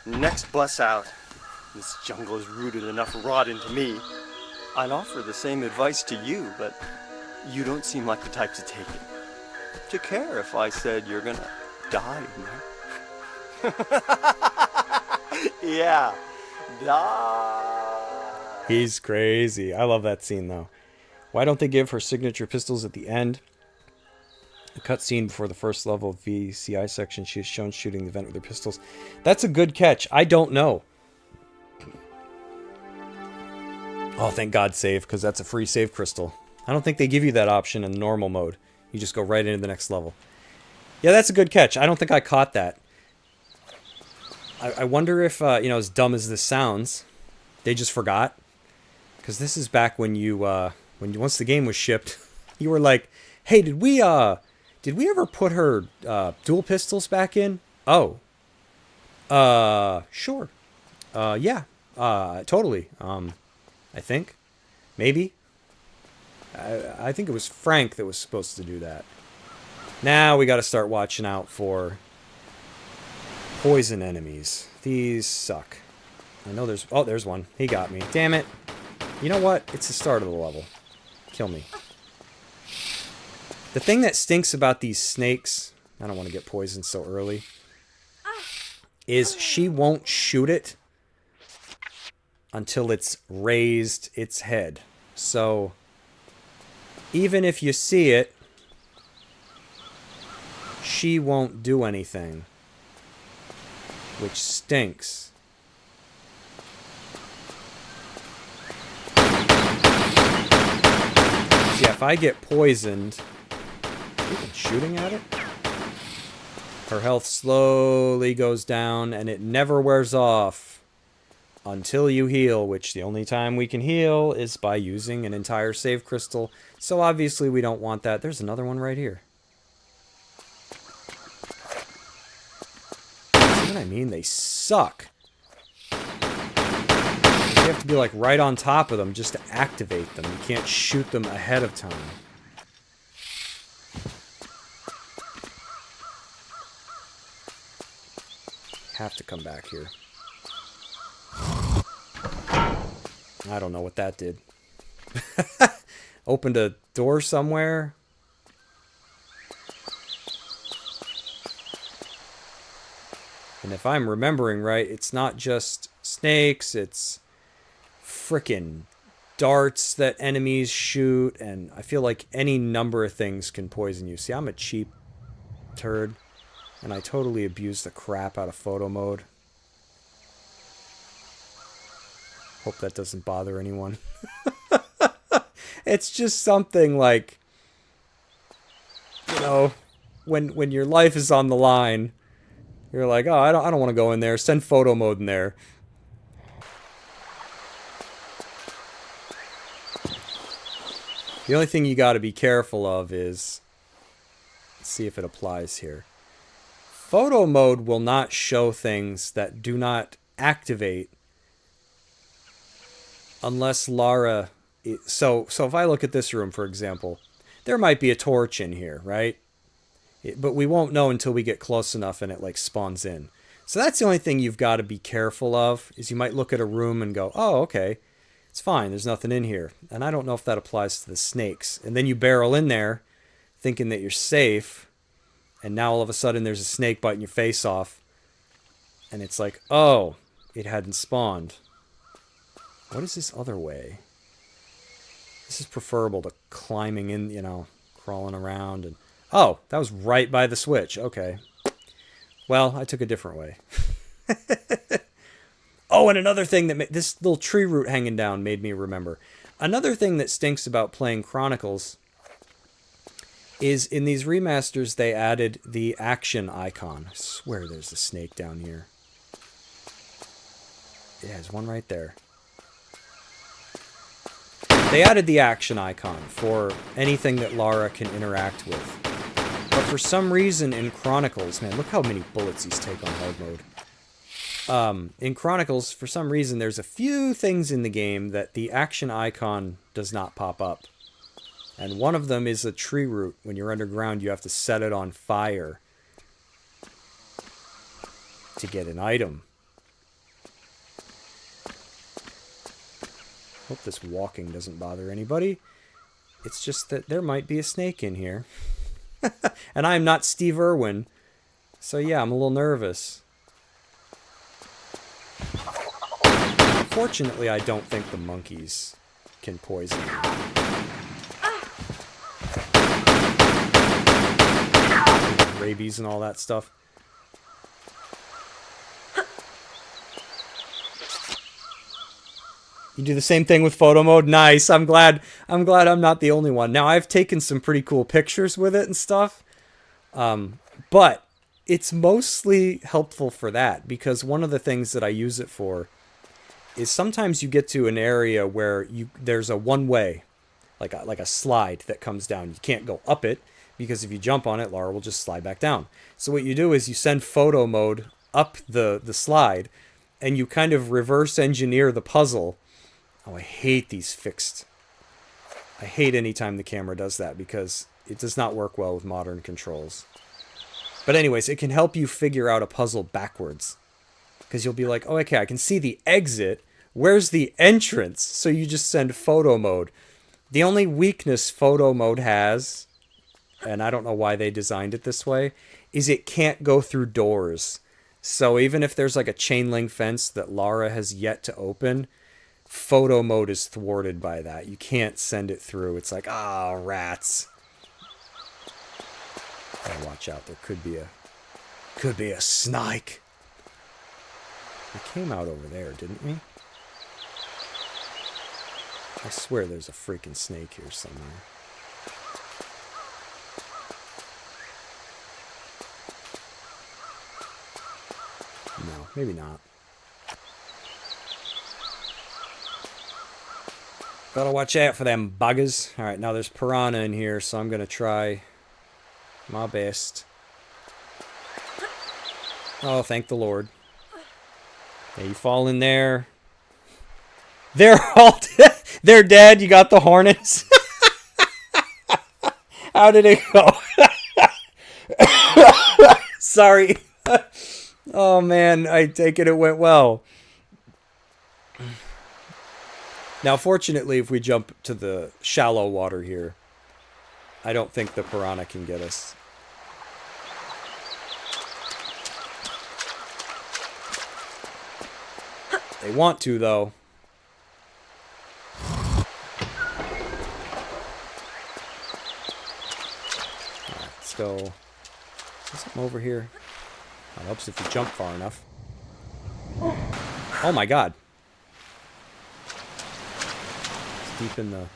Next bus out. This jungle has rooted enough rot into me. I'd offer the same advice to you, but you don't seem like the type to take it. To care if I said you're gonna die in there. Yeah, die. He's crazy. I love that scene, though. Why don't they give her signature pistols at the end? A cutscene before the first level of VCI section, she is shown shooting the vent with her pistols. That's a good catch. I don't know. Oh, thank God, save, because that's a free save crystal. I don't think they give you that option in normal mode. You just go right into the next level. Yeah, that's a good catch. I don't think I caught that. I wonder if, you know, as dumb as this sounds, they just forgot. Because this is back when you, once the game was shipped, you were like, hey, did we ever put her dual pistols back in? Oh. Sure. Yeah. Totally. I think. Maybe. I think it was Frank that was supposed to do that. Now we got to start watching out for poison enemies. These suck. I know there's... Oh, there's one. He got me. Damn it. You know what? It's the start of the level. Kill me. The thing that stinks about these snakes... I don't want to get poisoned so early. Is she won't shoot it until it's raised its head. So, even if you see it, she won't do anything. Which stinks. Yeah, if I get poisoned... Even shooting at it? Her health slowly goes down, and it never wears off until you heal, which the only time we can heal is by using an entire save crystal. So obviously we don't want that. There's another one right here. See what I mean? They suck. You have to be like right on top of them just to activate them. You can't shoot them ahead of time. Have to come back here. I don't know what that did. Opened a door somewhere. And if I'm remembering right, it's not just snakes, it's frickin' darts that enemies shoot, and I feel like any number of things can poison you. See, I'm a cheap turd. And I totally abused the crap out of photo mode. Hope that doesn't bother anyone. It's just something like, you know, when your life is on the line, you're like, oh, I don't want to go in there. Send photo mode in there. The only thing you got to be careful of is, let's see if it applies here. Photo mode will not show things that do not activate unless Lara... So if I look at this room, for example, there might be a torch in here, right? But we won't know until we get close enough and it like spawns in. So that's the only thing you've got to be careful of, is you might look at a room and go, oh, okay, it's fine, there's nothing in here. And I don't know if that applies to the snakes. And then you barrel in there thinking that you're safe, and now all of a sudden there's a snake biting your face off. And it's like, oh, it hadn't spawned. What is this other way? This is preferable to climbing in, you know, crawling around. And oh, that was right by the switch. Okay. Well, I took a different way. Oh, and another thing that this little tree root hanging down made me remember. Another thing that stinks about playing Chronicles is in these remasters they added the action icon. I swear there's a snake down here. Yeah, there's one right there. They added the action icon for anything that Lara can interact with. But for some reason in Chronicles, man, look how many bullets he's taken on hard mode. In Chronicles, for some reason, there's a few things in the game that the action icon does not pop up. And one of them is a tree root. When you're underground, you have to set it on fire to get an item. Hope this walking doesn't bother anybody. It's just that there might be a snake in here. And I'm not Steve Irwin. So yeah, I'm a little nervous. Fortunately, I don't think the monkeys can poison me. Rabies and all that stuff. You do the same thing with photo mode? Nice. I'm glad I'm not the only one. Now, I've taken some pretty cool pictures with it and stuff. But it's mostly helpful for that, because one of the things that I use it for is sometimes you get to an area where there's a one-way, like a slide that comes down. You can't go up it, because if you jump on it, Lara will just slide back down. So what you do is you send photo mode up the slide, and you kind of reverse engineer the puzzle. Oh, I hate these fixed. I hate any time the camera does that, because it does not work well with modern controls. But anyways, it can help you figure out a puzzle backwards. Because you'll be like, oh, okay, I can see the exit. Where's the entrance? So you just send photo mode. The only weakness photo mode has, and I don't know why they designed it this way, is it can't go through doors. So even if there's like a chain link fence that Lara has yet to open, photo mode is thwarted by that. You can't send it through. It's like, ah, rats. Oh, watch out. There could be a snake. We came out over there, didn't we? I swear there's a freaking snake here somewhere. No, maybe not. Gotta watch out for them buggers. Alright, now there's piranha in here, so I'm gonna try my best. Oh, thank the Lord. Yeah, you fall in there. They're all dead. They're dead. You got the hornets. How did it go? Sorry. Oh, man. I take it went well. Now, fortunately, if we jump to the shallow water here, I don't think the piranha can get us. They want to, though. Alright, let's go there something over here? That helps if you jump far enough. Oh my god. It's deep in the...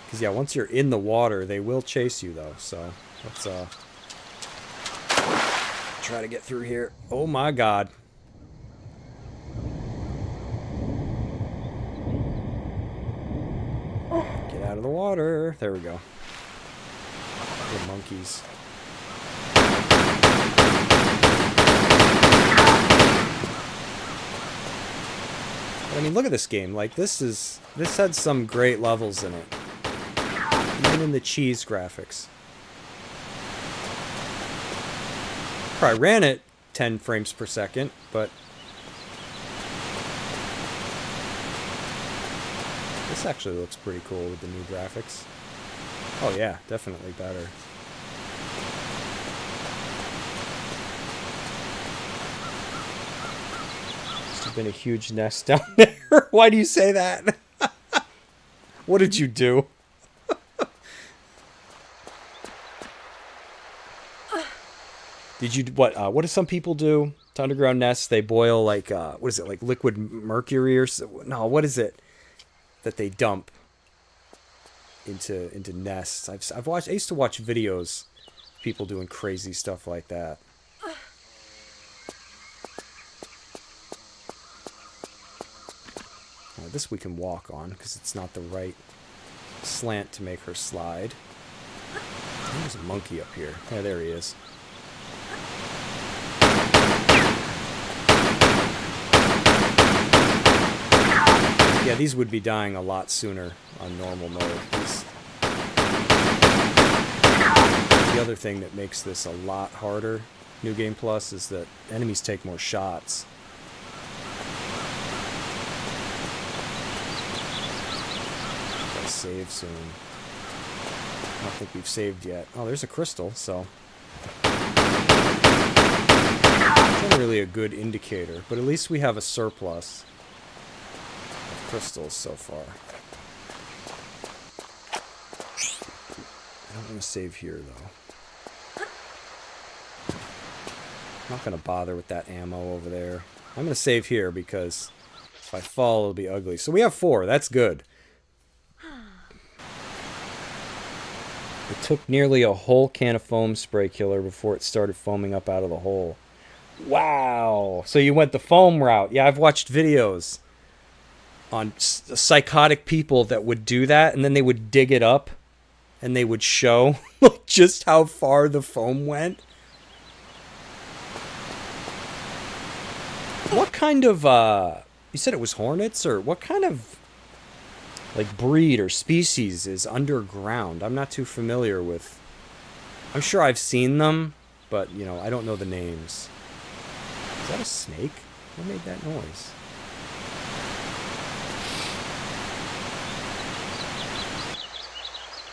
Because, yeah, once you're in the water, they will chase you, though. So, let's try to get through here. Oh my god. Get out of the water. There we go. The monkeys. I mean, look at this game. Like, this had some great levels in it. Even in the cheese graphics. Probably ran at 10 frames per second, but this actually looks pretty cool with the new graphics. Oh yeah, definitely better. Must have been a huge nest down there. Why do you say that? What did you do? Did you, what do some people do to underground nests? They boil like, what is it, like liquid mercury or so? No, what is it that they dump into nests? I used to watch videos of people doing crazy stuff like that. This we can walk on because it's not the right slant to make her slide. There's a monkey up here. Yeah, there he is. Yeah, these would be dying a lot sooner on normal mode. The other thing that makes this a lot harder, New Game Plus, is that enemies take more shots. Gotta save soon. I don't think we've saved yet. Oh, there's a crystal, so... It's not really a good indicator, but at least we have a surplus crystals so far. I don't want to save here though. I'm not going to bother with that ammo over there. I'm going to save here because if I fall it'll be ugly. So we have 4. That's good. It took nearly a whole can of foam spray killer before it started foaming up out of the hole. Wow. So you went the foam route. Yeah, I've watched videos on psychotic people that would do that, and then they would dig it up, and they would show just how far the foam went. What kind of, you said it was hornets, or what kind of, like, breed or species is underground? I'm not too familiar with. I'm sure I've seen them, but, you know, I don't know the names. Is that a snake? What made that noise?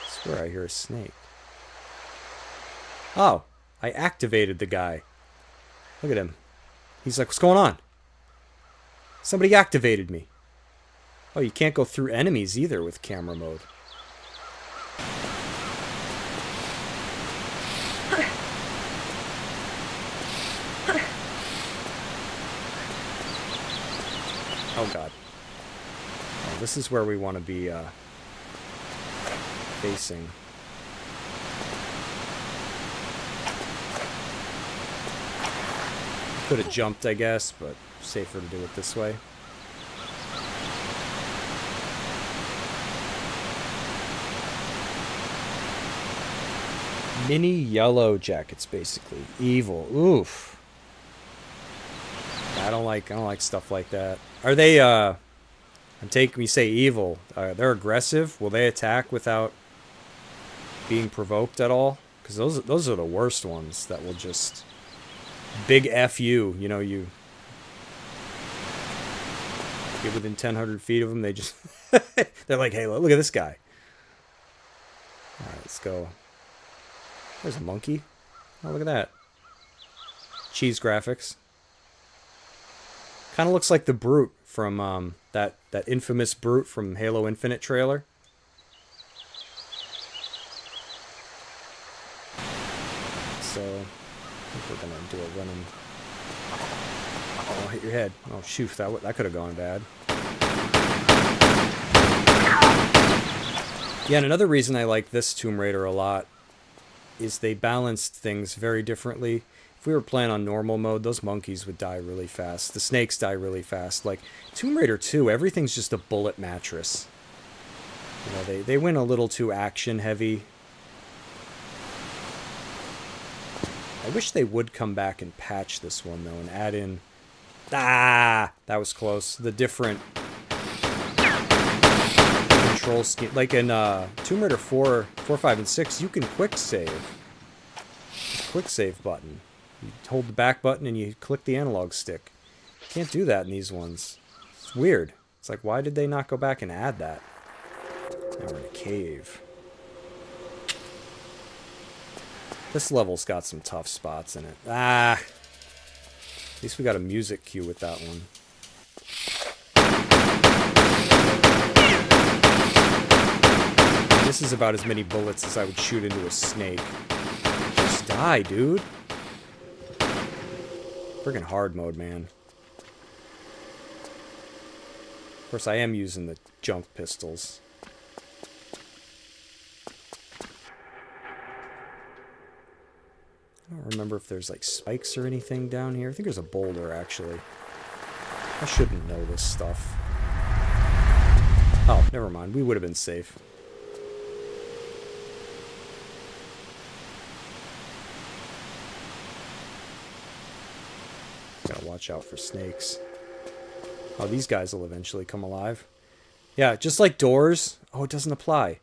I swear I hear a snake. Oh, I activated the guy. Look at him. He's like, what's going on? Somebody activated me. Oh, you can't go through enemies either with camera mode. Oh god. Oh, this is where we want to be facing. Could have jumped, I guess, but safer to do it this way. Mini yellow jackets, basically. Evil. Oof. I don't like stuff like that. Are they I'm taking, we say evil. They're aggressive. Will they attack without being provoked at all? Because those are the worst ones that will just big F you. You know, you get within 1,000 feet of them, they just they're like, hey, look at this guy. All right, let's go. There's a monkey. Oh, look at that. Cheese graphics. Kind of looks like the Brute from that infamous Brute from Halo Infinite trailer. So, We're gonna do a running. Oh, hit your head. Oh, shoot, that could have gone bad. Yeah, and another reason I like this Tomb Raider a lot is they balanced things very differently. If we were playing on normal mode, those monkeys would die really fast. The snakes die really fast. Like, Tomb Raider 2, everything's just a bullet mattress. You know, they went a little too action-heavy. I wish they would come back and patch this one, though, and add in... Ah! That was close. The different control scheme. Like in Tomb Raider 4, 5, and 6, you can quick save. Quick save button. You hold the back button and you click the analog stick. You can't do that in these ones. It's weird. It's like, why did they not go back and add that? Now we're in a cave. This level's got some tough spots in it. Ah! At least we got a music cue with that one. This is about as many bullets as I would shoot into a snake. Just die, dude. Friggin' hard mode, man. Of course, I am using the junk pistols. I don't remember if there's like spikes or anything down here. I think there's a boulder, actually. I shouldn't know this stuff. Oh, never mind. We would have been safe. Gotta watch out for snakes. Oh, these guys will eventually come alive. Yeah, just like doors. Oh, it doesn't apply.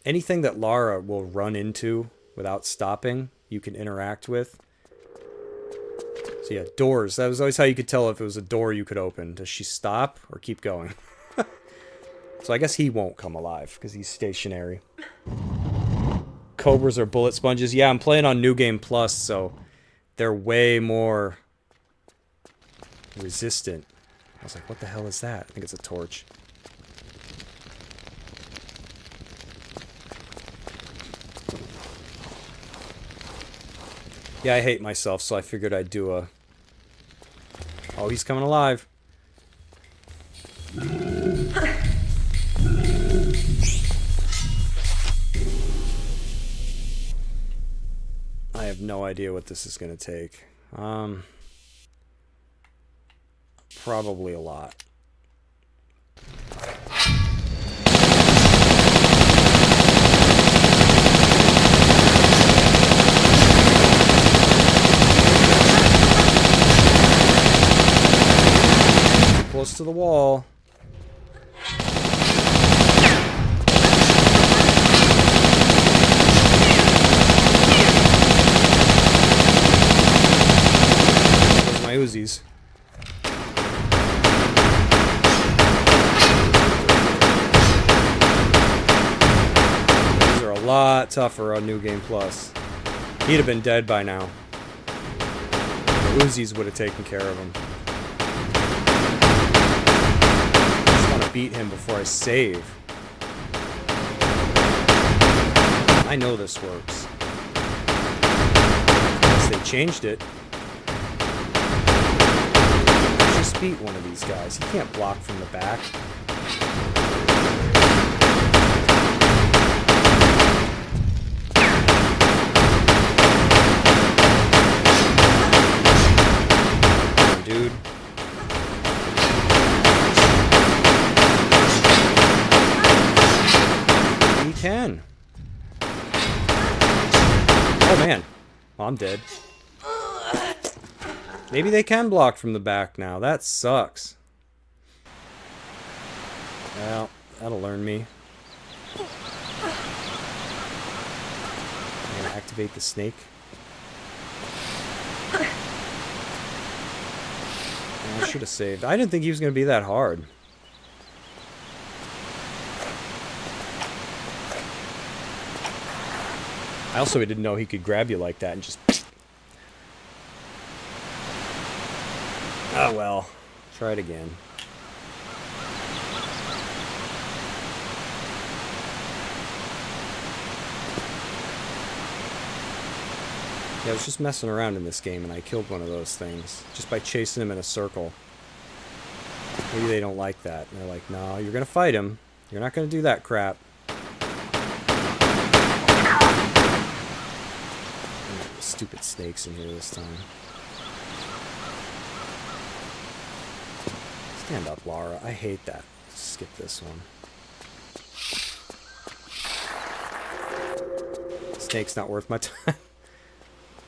Anything that Lara will run into without stopping, you can interact with. So yeah, doors. That was always how you could tell if it was a door you could open. Does she stop or keep going? So I guess he won't come alive because he's stationary. Cobras are bullet sponges. Yeah, I'm playing on New Game Plus, so they're way more resistant. I was like, what the hell is that? I think it's a torch. Yeah, I hate myself, so I figured I'd do a... Oh, he's coming alive. I have no idea what this is going to take. Probably a lot. Close to the wall. There's my Uzis. These are a lot tougher on New Game Plus. He'd have been dead by now. The Uzis would have taken care of him. Beat him before I save. I know this works. Unless they changed it. Just beat one of these guys. He can't block from the back. Come on, dude. Can. Oh man. Well, I'm dead. Maybe they can block from the back now. That sucks. Well, that'll learn me. I'm gonna activate the snake. I should have saved. I didn't think he was gonna be that hard. I also didn't know he could grab you like that and just... Oh well. Try it again. Yeah, I was just messing around in this game and I killed one of those things just by chasing him in a circle. Maybe they don't like that. And they're like, no, you're going to fight him. You're not going to do that crap. Stupid snakes in here this time. Stand up, Lara. I hate that. Skip this one. Snake's not worth my time.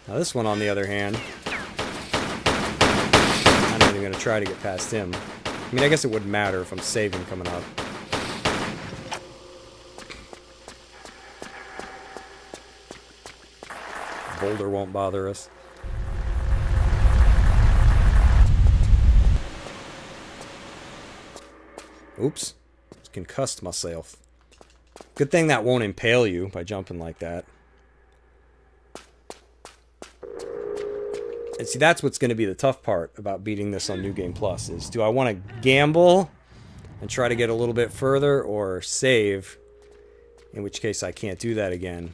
Now this one, on the other hand, I'm not even going to try to get past him. I mean, I guess it wouldn't matter if I'm saving coming up. Boulder won't bother us. Oops. Just concussed myself. Good thing that won't impale you by jumping like that. And see, that's what's going to be the tough part about beating this on New Game Plus is, do I want to gamble and try to get a little bit further, or save, in which case I can't do that again.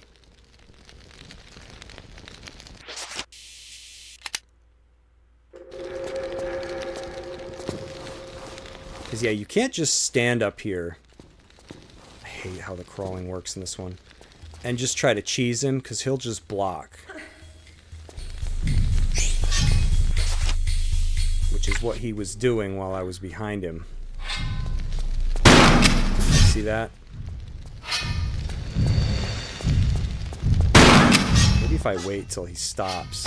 Because, yeah, you can't just stand up here. I hate how the crawling works in this one. And just try to cheese him, because he'll just block. Which is what he was doing while I was behind him. See that? Maybe if I wait till he stops.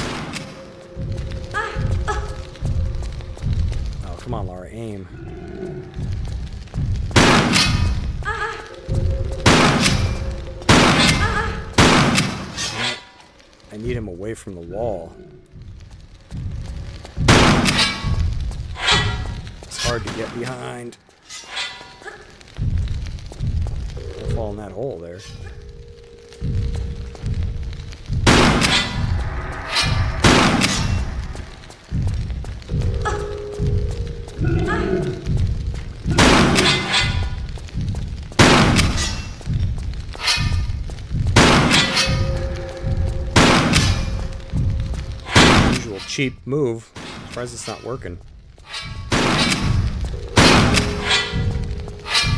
Oh, come on, Lara, aim. I need him away from the wall. It's hard to get behind. Don't fall in that hole there. Usual cheap move. Surprised it's not working.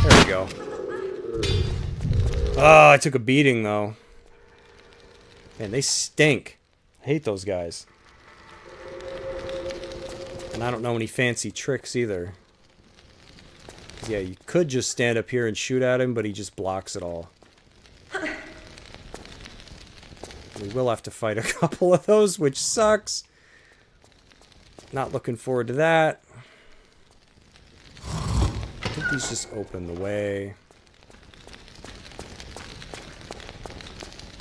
There we go. Oh, I took a beating, though. Man, they stink. I hate those guys. And I don't know any fancy tricks, either. Yeah, you could just stand up here and shoot at him, but he just blocks it all. We will have to fight a couple of those, which sucks. Not looking forward to that. I think these just open the way.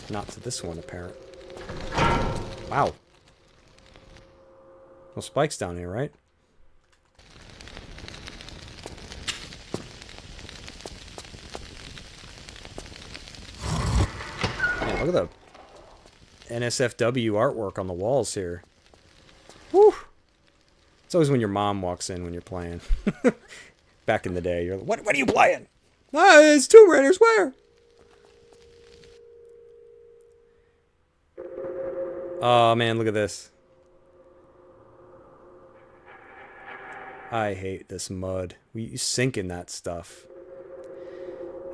Not to this one, apparent. Wow. No spikes down here, right? Man, look at the NSFW artwork on the walls here. Woo! It's always when your mom walks in when you're playing. Back in the day, you're like, what are you playing? Ah, it's Tomb Raiders, where? Oh man, look at this. I hate this mud. You sink in that stuff.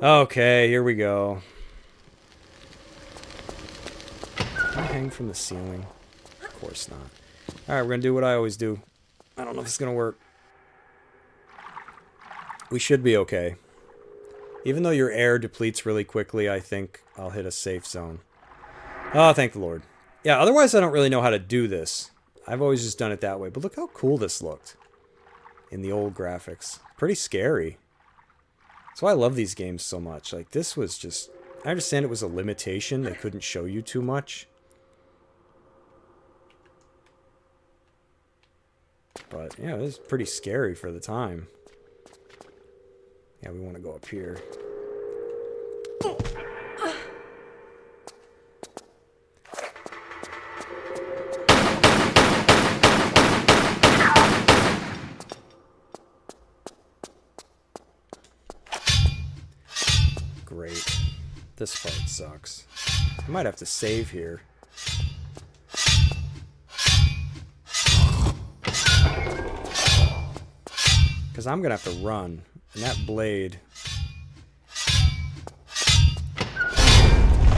Okay, here we go. Can I hang from the ceiling? Of course not. Alright, we're gonna do what I always do. I don't know if it's gonna work. We should be okay. Even though your air depletes really quickly, I think I'll hit a safe zone. Oh, thank the Lord. Yeah, otherwise I don't really know how to do this. I've always just done it that way. But look how cool this looked in the old graphics. Pretty scary. That's why I love these games so much. Like, this was just... I understand it was a limitation. They couldn't show you too much. But, yeah, it was pretty scary for the time. Yeah, we want to go up here. Great. This part sucks. I might have to save here. Because I'm going to have to run. And that blade...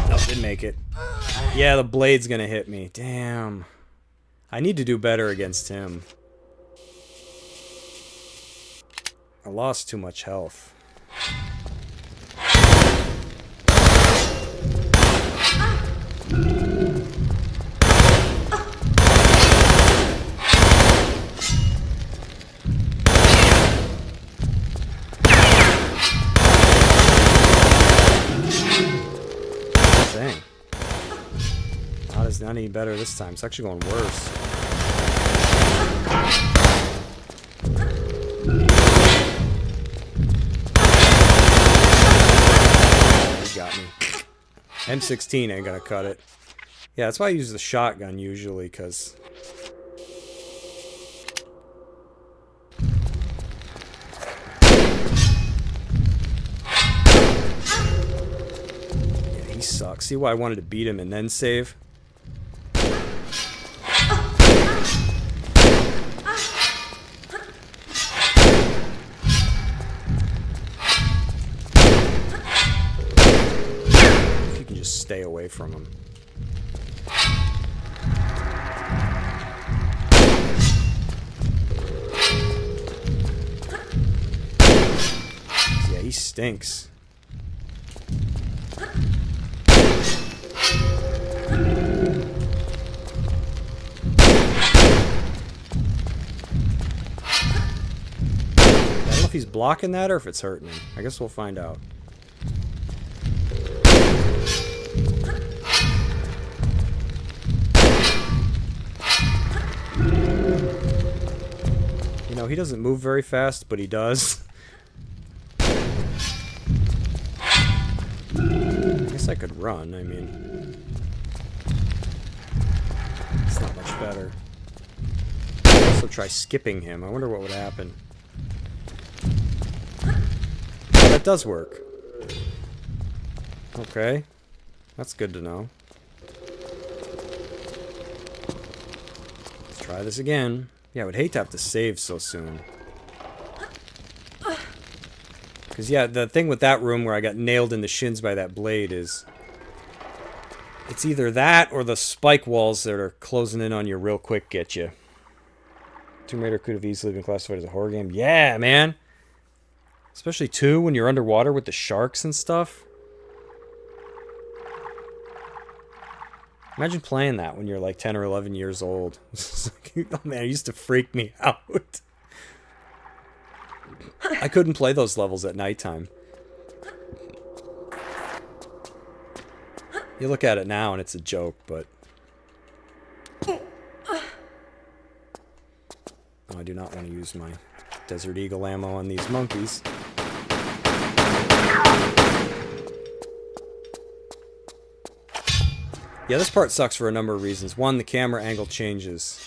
Nope, didn't make it. Yeah, the blade's going to hit me. Damn. I need to do better against him. I lost too much health. Dang. Not any better this time. It's actually going worse. Got me. M16 ain't gonna cut it. Yeah, that's why I use the shotgun usually, because... Yeah, he sucks. See why I wanted to beat him and then save? Stay away from him. Yeah, he stinks. I don't know if he's blocking that or if it's hurting him. I guess we'll find out. You know, he doesn't move very fast, but he does. I guess I could run, I mean... It's not much better. I'll also try skipping him. I wonder what would happen. Oh, that does work. Okay. That's good to know. Let's try this again. Yeah, I would hate to have to save so soon. Because, yeah, the thing with that room where I got nailed in the shins by that blade is... It's either that or the spike walls that are closing in on you real quick get you. Tomb Raider could have easily been classified as a horror game. Yeah, man! Especially 2 when you're underwater with the sharks and stuff. Imagine playing that when you're like 10 or 11 years old. Oh man, it used to freak me out. I couldn't play those levels at nighttime. You look at it now and it's a joke, but... Oh, I do not want to use my Desert Eagle ammo on these monkeys. Yeah, this part sucks for a number of reasons. One, the camera angle changes,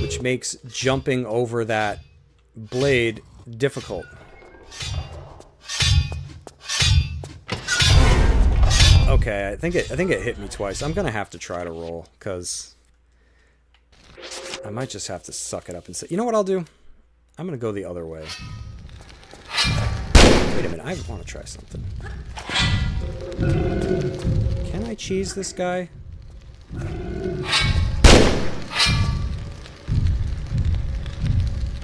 which makes jumping over that blade difficult. Okay, I think it hit me twice. I'm gonna have to try to roll, because I might just have to suck it up and say, you know what I'll do? I'm gonna go the other way. Wait a minute, I want to try something. Can I cheese this guy? What am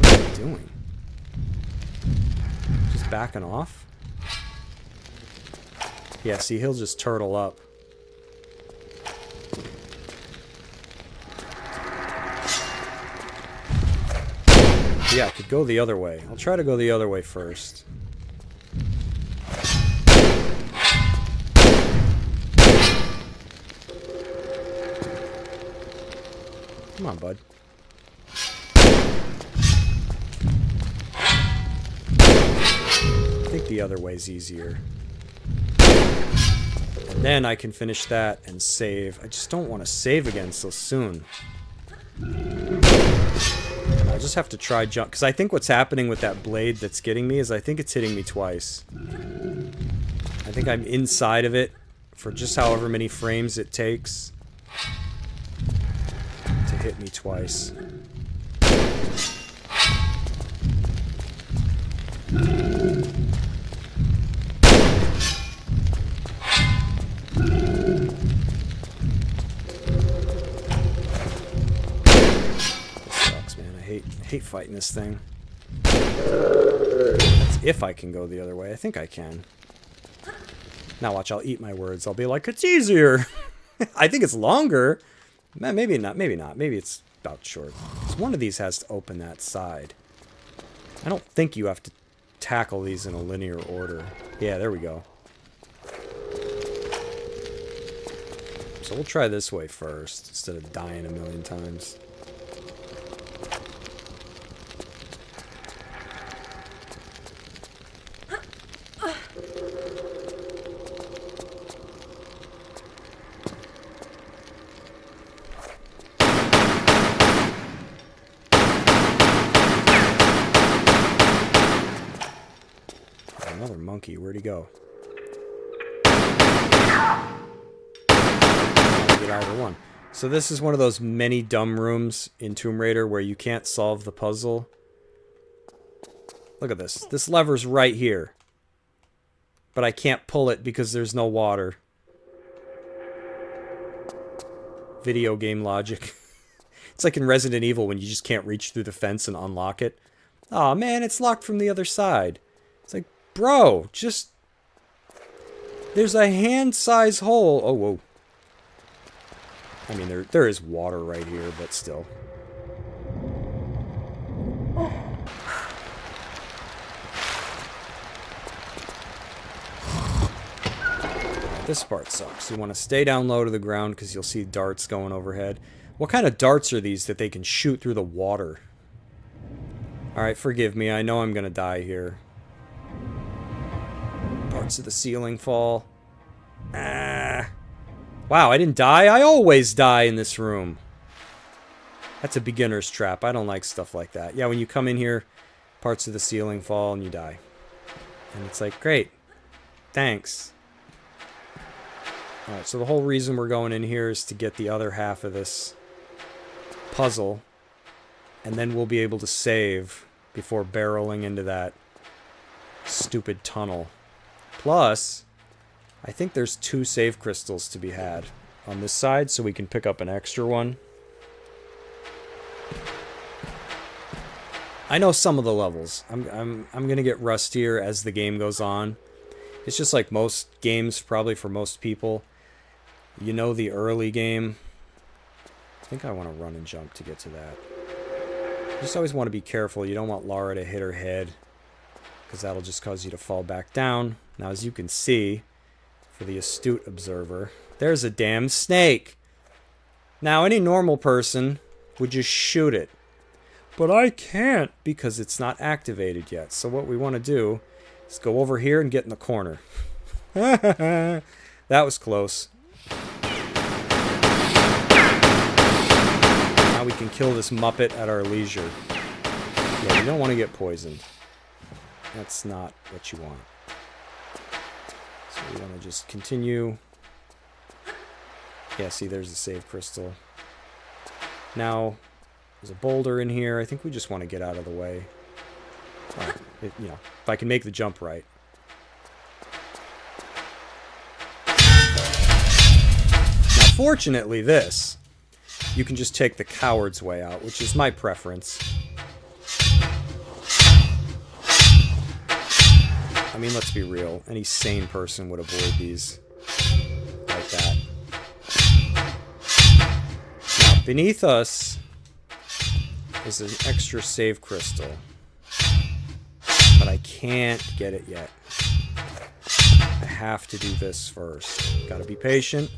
I doing? Just backing off? Yeah, see, he'll just turtle up. Yeah, I could go the other way. I'll try to go the other way first. Come on, bud. I think the other way's easier. And then I can finish that and save. I just don't want to save again so soon. I just have to try jump, because I think what's happening with that blade that's getting me is I think it's hitting me twice. I think I'm inside of it for just however many frames it takes to hit me twice. hate fighting this thing. That's if I can go the other way. I think I can. Now watch, I'll eat my words. I'll be like, it's easier. I think it's longer. Maybe not, maybe not. Maybe it's about short. So one of these has to open that side. I don't think you have to tackle these in a linear order. Yeah, there we go. So we'll try this way first, instead of dying a million times. Another monkey, where'd he go? Get either one. So this is one of those many dumb rooms in Tomb Raider where you can't solve the puzzle. Look at this. This lever's right here. But I can't pull it because there's no water. Video game logic. It's like in Resident Evil when you just can't reach through the fence and unlock it. Aw, man, it's locked from the other side. It's like, bro, just... There's a hand-size hole. Oh, whoa. I mean, there is water right here, but still. This part sucks. You want to stay down low to the ground because you'll see darts going overhead. What kind of darts are these that they can shoot through the water? Alright, forgive me. I know I'm going to die here. Parts of the ceiling fall. Ah. Wow, I didn't die? I always die in this room. That's a beginner's trap. I don't like stuff like that. Yeah, when you come in here, parts of the ceiling fall and you die. And it's like, great. Thanks. Alright, so the whole reason we're going in here is to get the other half of this puzzle. And then we'll be able to save before barreling into that stupid tunnel. Plus, I think there's 2 save crystals to be had on this side, so we can pick up an extra one. I know some of the levels. I'm gonna get rustier as the game goes on. It's just like most games, probably for most people. You know the early game. I think I want to run and jump to get to that. You just always want to be careful. You don't want Lara to hit her head, because that'll just cause you to fall back down. Now, as you can see, for the astute observer, there's a damn snake. Now, any normal person would just shoot it. But I can't because it's not activated yet. So what we want to do is go over here and get in the corner. That was close. Now we can kill this Muppet at our leisure. Yeah, you don't want to get poisoned. That's not what you want. So we want to just continue. Yeah, see, there's the save crystal. Now, there's a boulder in here. I think we just want to get out of the way. You know, if I can make the jump right. Now, fortunately, this, you can just take the coward's way out, which is my preference. I mean, let's be real. Any sane person would avoid these like that. Now, beneath us is an extra save crystal. But I can't get it yet. I have to do this first. Gotta be patient.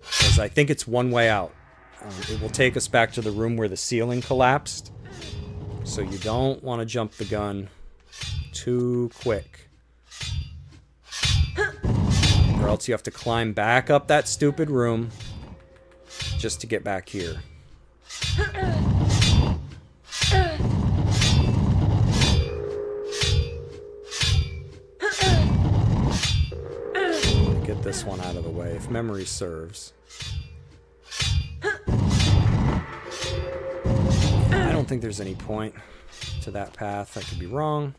Because I think it's one way out. It will take us back to the room where the ceiling collapsed. So you don't want to jump the gun too quick. Or else you have to climb back up that stupid room just to get back here. Get this one out of the way, if memory serves. I don't think there's any point to that path. I could be wrong.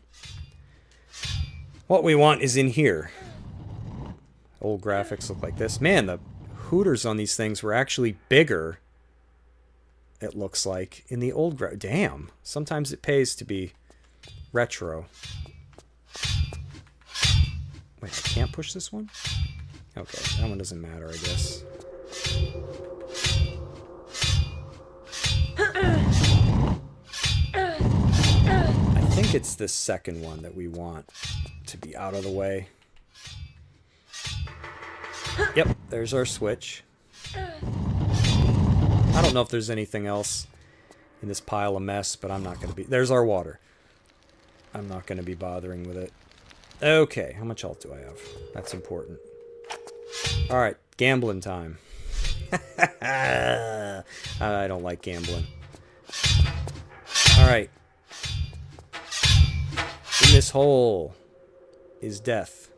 What we want is in here. Old graphics look like this. Man, the hooters on these things were actually bigger it looks like, in the old... Damn. Sometimes it pays to be retro. Wait, I can't push this one? Okay, that one doesn't matter, I guess. I think it's the second one that we want to be out of the way. Yep, there's our switch. I don't know if there's anything else in this pile of mess, but I'm not going to be... There's our water. I'm not going to be bothering with it. Okay, how much health do I have? That's important. Alright, gambling time. I don't like gambling. Alright. In this hole is death.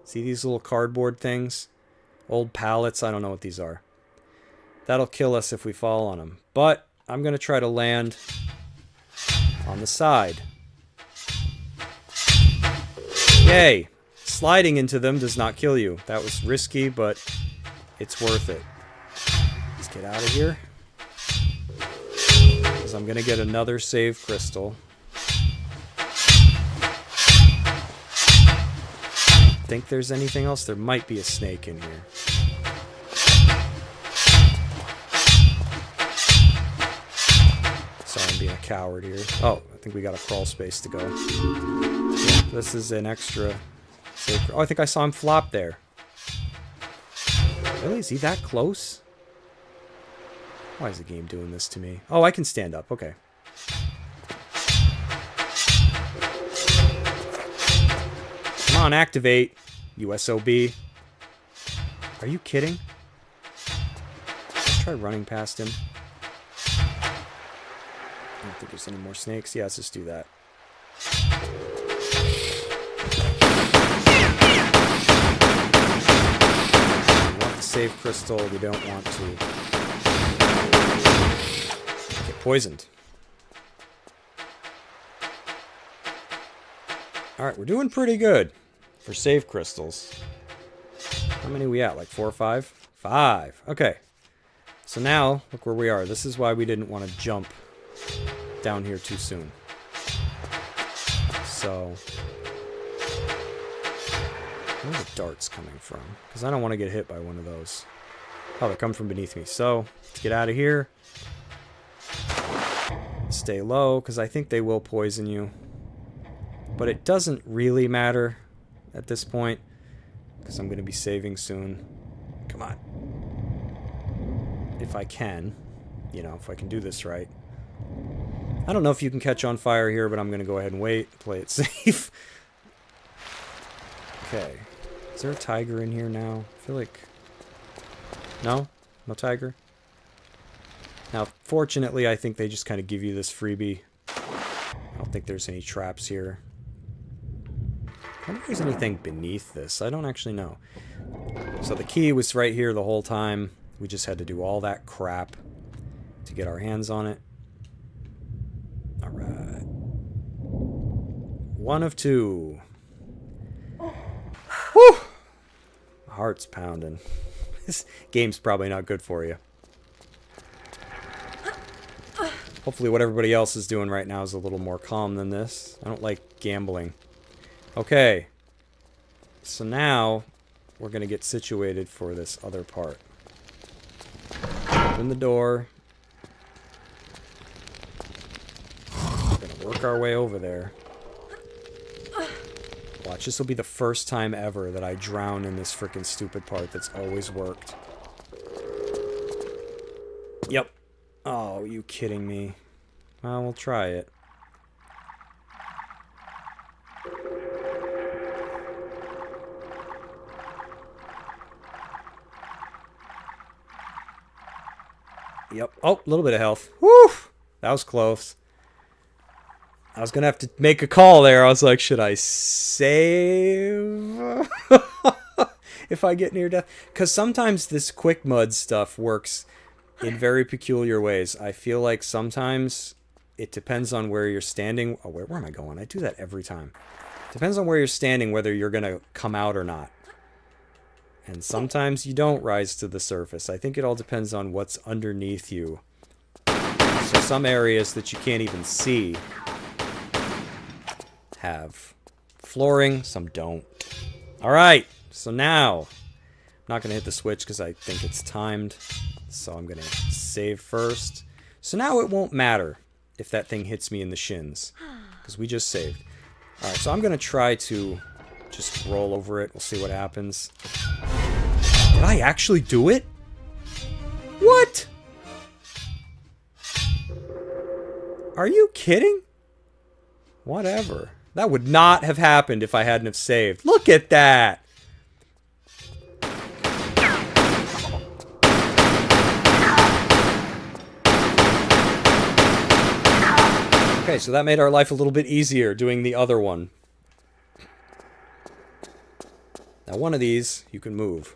See these little cardboard things? Old pallets, I don't know what these are. That'll kill us if we fall on them. But I'm going to try to land on the side. Yay! Sliding into them does not kill you. That was risky, but it's worth it. Let's get out of here. Because I'm going to get another save crystal. Think there's anything else? There might be a snake in here. Sorry, I'm being a coward here. Oh, I think we got a crawl space to go. Yeah, this is an extra save. Oh, I think I saw him flop there. Really? Is he that close? Why is the game doing this to me? Oh, I can stand up. Okay. Come on, activate. USOB. Are you kidding? Let's try running past him. I don't think there's any more snakes. Yeah, let's just do that. We want the save crystal. We don't want to get poisoned. Alright, we're doing pretty good for save crystals. How many are we at? Like 4 or 5? 5. Okay. So now, look where we are. This is why we didn't want to jump down here too soon. So, where are the darts coming from? Because I don't want to get hit by one of those. Oh, they're coming from beneath me. So, let's get out of here. Stay low, because I think they will poison you. But it doesn't really matter at this point, because I'm going to be saving soon. Come on. If I can. You know, if I can do this right. I don't know if you can catch on fire here, but I'm going to go ahead and wait. Play it safe. Okay. Is there a tiger in here now? I feel like... No? No tiger? Now, fortunately, I think they just kind of give you this freebie. I don't think there's any traps here. I wonder if there's anything beneath this. I don't actually know. So the key was right here the whole time. We just had to do all that crap to get our hands on it. Alright. 1 of 2. Whew! My heart's pounding. This game's probably not good for you. Hopefully what everybody else is doing right now is a little more calm than this. I don't like gambling. Okay, so now we're going to get situated for this other part. Open the door. We're going to work our way over there. Watch, this will be the first time ever that I drown in this frickin' stupid part that's always worked. Yep. Oh, are you kidding me? Well, we'll try it. Yep. Oh, a little bit of health. Woo! That was close. I was going to have to make a call there. I was like, should I save? If I get near death? Because sometimes this quick mud stuff works in very peculiar ways. I feel like sometimes it depends on where you're standing. Oh, where am I going? I do that every time. Depends on where you're standing, whether you're going to come out or not. And sometimes you don't rise to the surface. I think it all depends on what's underneath you. So some areas that you can't even see have flooring, some don't. Alright, so now, I'm not going to hit the switch because I think it's timed. So I'm going to save first. So now it won't matter if that thing hits me in the shins, because we just saved. Alright, so I'm going to try to just roll over it. We'll see what happens. Did I actually do it? What? Are you kidding? Whatever. That would not have happened if I hadn't have saved. Look at that! Okay, so that made our life a little bit easier doing the other one. Now one of these you can move.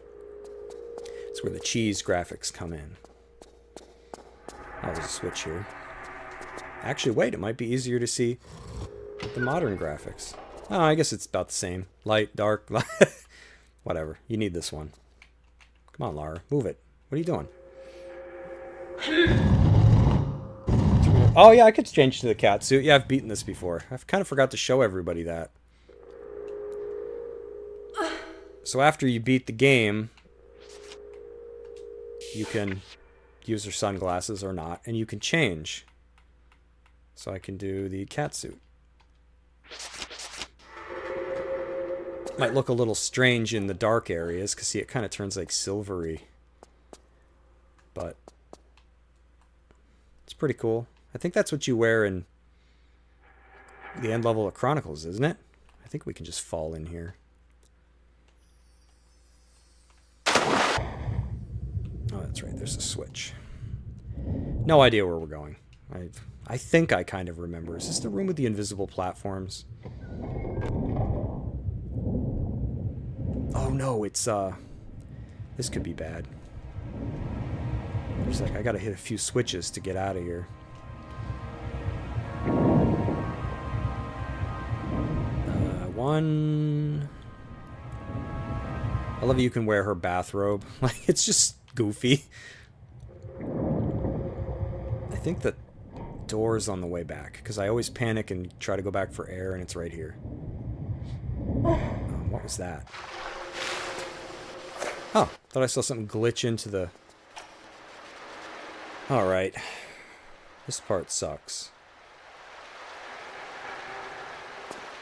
It's where the cheese graphics come in. Oh, there's a switch here. Actually, wait, it might be easier to see with the modern graphics. Oh, I guess it's about the same. Light, dark, whatever. You need this one. Come on, Lara, move it. What are you doing? Oh, yeah, I could change to the cat suit. Yeah, I've beaten this before. I kind of forgot to show everybody that. So after you beat the game, you can use your sunglasses or not, and you can change. So I can do the cat suit. Might look a little strange in the dark areas, because see, it kind of turns like silvery. But it's pretty cool. I think that's what you wear in the end level of Chronicles, isn't it? I think we can just fall in here. Oh, that's right. There's a switch. No idea where we're going. I think I kind of remember. Is this the room with the invisible platforms? Oh no, it's this could be bad. There's like I gotta hit a few switches to get out of here. One. I love you can wear her bathrobe. Like it's just goofy. I think the door's on the way back because I always panic and try to go back for air, and it's right here. What was that? Oh, thought I saw something glitch into the... Alright. This part sucks.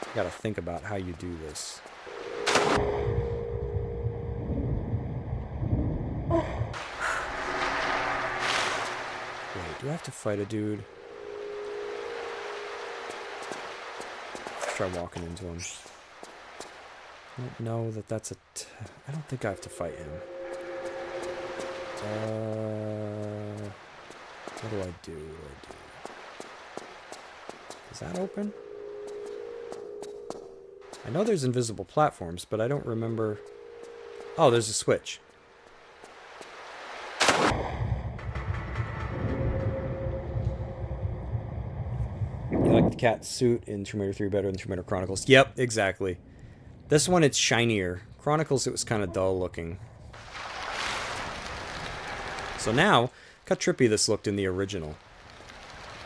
I gotta think about how you do this. Wait, do I have to fight a dude? Let's try walking into him. I don't know that that's a... I don't think I have to fight him. What do I do? Is that open? I know there's invisible platforms, but I don't remember... Oh, there's a switch. You like the cat suit in Tomb Raider 3 better than Tomb Raider Chronicles? Yep, exactly. This one, it's shinier. Chronicles, it was kind of dull looking. So now, look how trippy this looked in the original.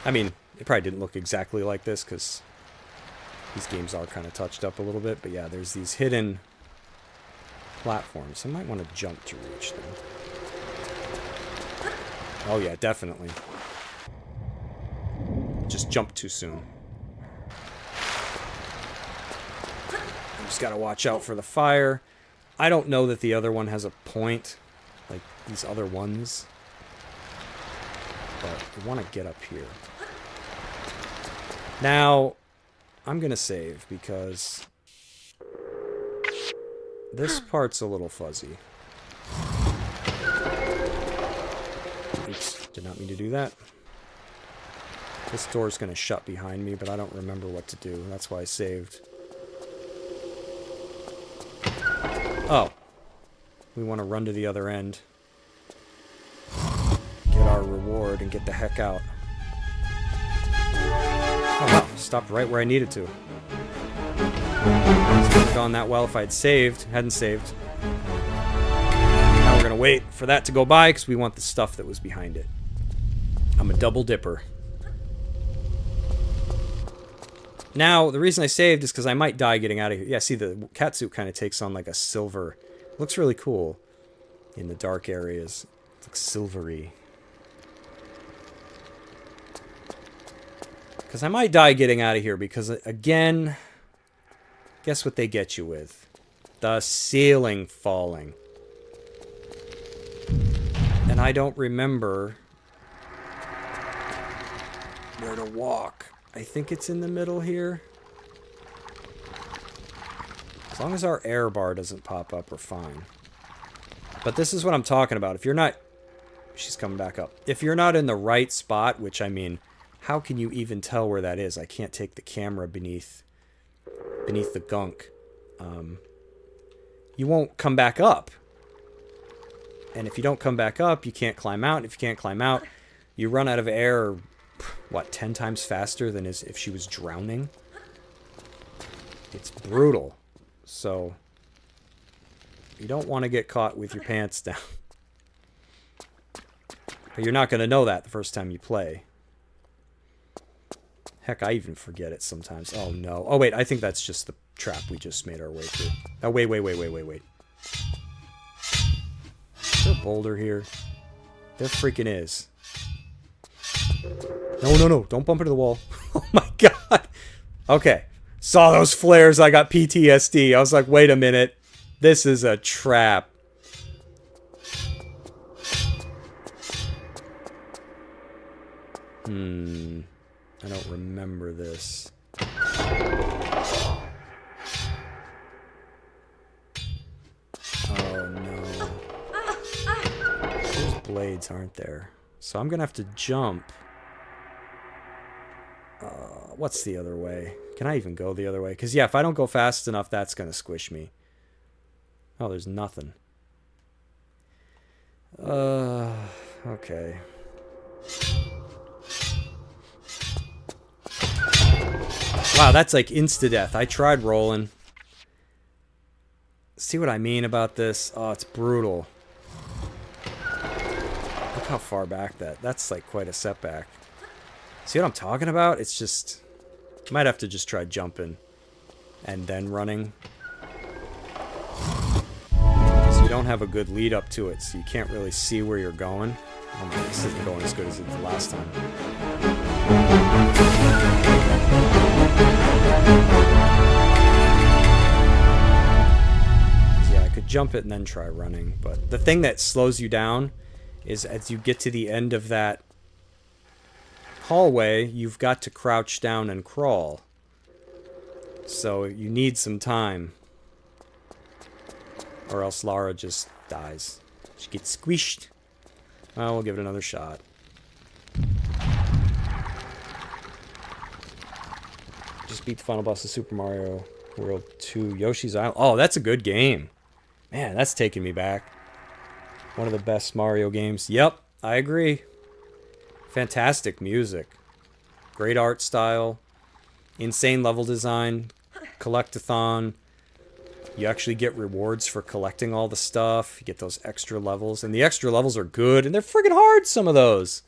I mean, it probably didn't look exactly like this, because these games are kind of touched up a little bit. But yeah, there's these hidden platforms. I might want to jump to reach them. Oh yeah, definitely. Just jumped too soon. Just gotta watch out for the fire. I don't know that the other one has a point, like these other ones. But we want to get up here. Now, I'm gonna save because this part's a little fuzzy. Oops, did not mean to do that. This door's gonna shut behind me, but I don't remember what to do. That's why I saved. Oh. We want to run to the other end. Get our reward and get the heck out. Oh wow, stopped right where I needed to. This would have gone that well if I had saved. Hadn't saved. Now we're going to wait for that to go by because we want the stuff that was behind it. I'm a double dipper. Now, the reason I saved is because I might die getting out of here. Yeah, see, the catsuit kind of takes on like a silver. Looks really cool in the dark areas. It looks silvery. Because I might die getting out of here because, again, guess what they get you with? The ceiling falling. And I don't remember where to walk. I think it's in the middle here. As long as our air bar doesn't pop up, we're fine. But this is what I'm talking about. If you're not... She's coming back up. If you're not in the right spot, which, I mean, how can you even tell where that is? I can't take the camera beneath the gunk. You won't come back up. And if you don't come back up, you can't climb out. And if you can't climb out, you run out of air, what, 10 times faster than if she was drowning? It's brutal. So, you don't want to get caught with your pants down. But you're not going to know that the first time you play. Heck, I even forget it sometimes. Oh, no. Oh, wait, I think that's just the trap we just made our way through. Oh, wait. Is there a boulder here? There freaking is. No. Don't bump into the wall. Oh, my God. Okay. Saw those flares. I got PTSD. I was like, wait a minute. This is a trap. I don't remember this. Oh, no. There's blades, aren't there? So I'm gonna have to jump. What's the other way? Can I even go the other way? Because, yeah, if I don't go fast enough, that's gonna squish me. Oh, there's nothing. Okay. Wow, that's like insta-death. I tried rolling. See what I mean about this? Oh, it's brutal. Look how far back that's like quite a setback. See what I'm talking about? It's just... Might have to just try jumping and then running. So you don't have a good lead up to it, so you can't really see where you're going. Oh man, this isn't going as good as it did last time. Yeah, I could jump it and then try running, but the thing that slows you down is as you get to the end of that hallway, you've got to crouch down and crawl. So you need some time. Or else Lara just dies. She gets squished. Well, we'll give it another shot. Just beat the final boss of Super Mario World 2 Yoshi's Island. Oh, that's a good game. Man, that's taking me back. One of the best Mario games. Yep, I agree. Fantastic music. Great art style. Insane level design. Collectathon. You actually get rewards for collecting all the stuff. You get those extra levels. And the extra levels are good. And they're friggin' hard, some of those.